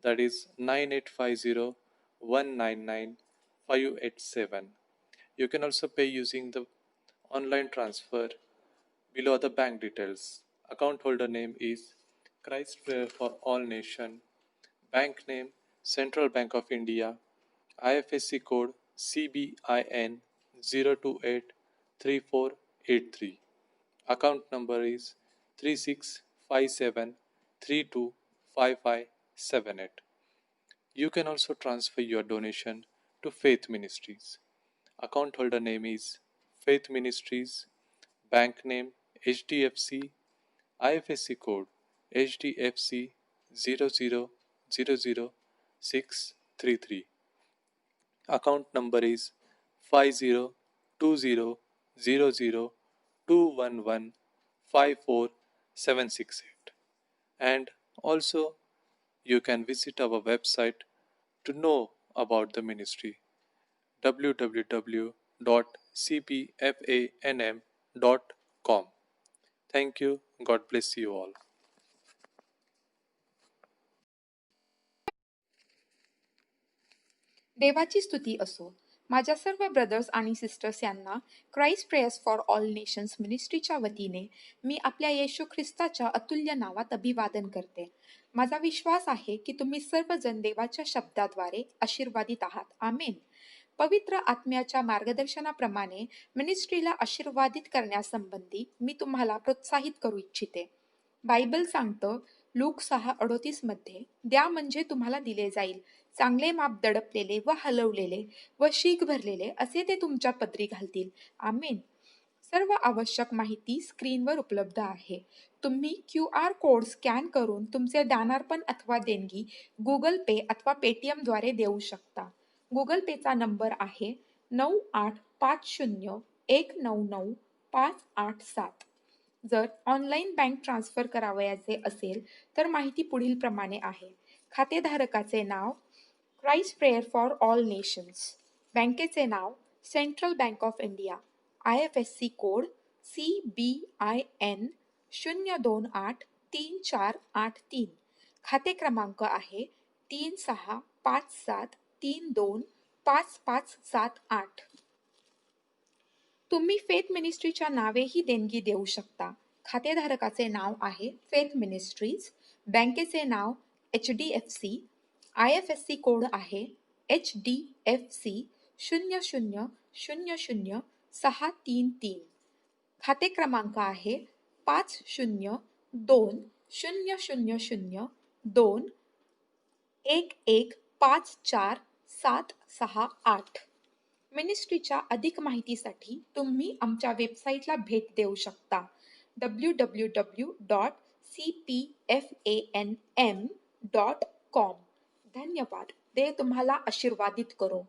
that is 9850 199 587. You can also pay using the online transfer below the bank details. Account holder name is Christ Prayer for All Nation. Bank name Central Bank of India. IFSC code CBIN 0283483. Account number is 3657325578. You can also transfer your donation to Faith Ministries. Account holder name is Faith Ministries. Bank name HDFC. IFSC code HDFC 0000633. Account number is 50200021154768. And also you can visit our website to know about the ministry, www.cpfanm.com. Thank you. God bless you all. देवाची स्तुती असो. माझ्या सर्व brothers आणि sisters यांना Christ prayers for all nations मिनिस्ट्रीच्या वतीने मी आपल्या येशू ख्रिस्ताच्या अतुल्य नावात अभिवादन करते. माझा विश्वास आहे की तुम्ही सर्वजण देवाच्या शब्दाद्वारे आशीर्वादित आहात. आमेन. पवित्र आत्म्याच्या मार्गदर्शनाप्रमाणे मिनिस्ट्रीला आशीर्वादित करण्यासंबंधी मी तुम्हाला प्रोत्साहित करू इच्छिते. बायबल सांगतं लूक 6:38 मध्ये, द्या म्हणजे तुम्हाला दिले जाईल, चांगले माप दडपलेले व हलवलेले व शीख भरलेले असे ते तुमच्या पदरी घालतील. आमेन. सर्व आवश्यक माहिती स्क्रीनवर उपलब्ध आहे. तुम्ही QR कोड स्कॅन करून तुमचे दानार्पण अथवा देणगी गुगल पे अथवा पेटीएम द्वारे देऊ शकता. गुगल पेचा नंबर आहे 9850199587. जर ऑनलाईन बँक ट्रान्सफर करावयाचे असेल तर माहिती पुढील प्रमाणे आहे. खातेधारकाचे नाव Christ prayer for all nations. बँकेचे नाव Central Bank of India. IFSC code CBIN 0283483. खाते क्रमांक आहे 3657325578. तुम्ही फेथ मिनिस्ट्रीच्या नावेही देणगी देऊ शकता. खातेधारकाचे नाव आहे फेथ मिनिस्ट्रीज. बँकेचे नाव HDFC. IFSC कोड आहे HDFC 0000633. खाते क्रमांक आहे 50200021154768. मिनिस्ट्रीच्या अधिक माहितीसाठी तुम्ही आमच्या वेबसाईटला भेट देऊ शकता www.cpfanm.com. धन्यवाद. देव तुम्हाला आशीर्वादित करो.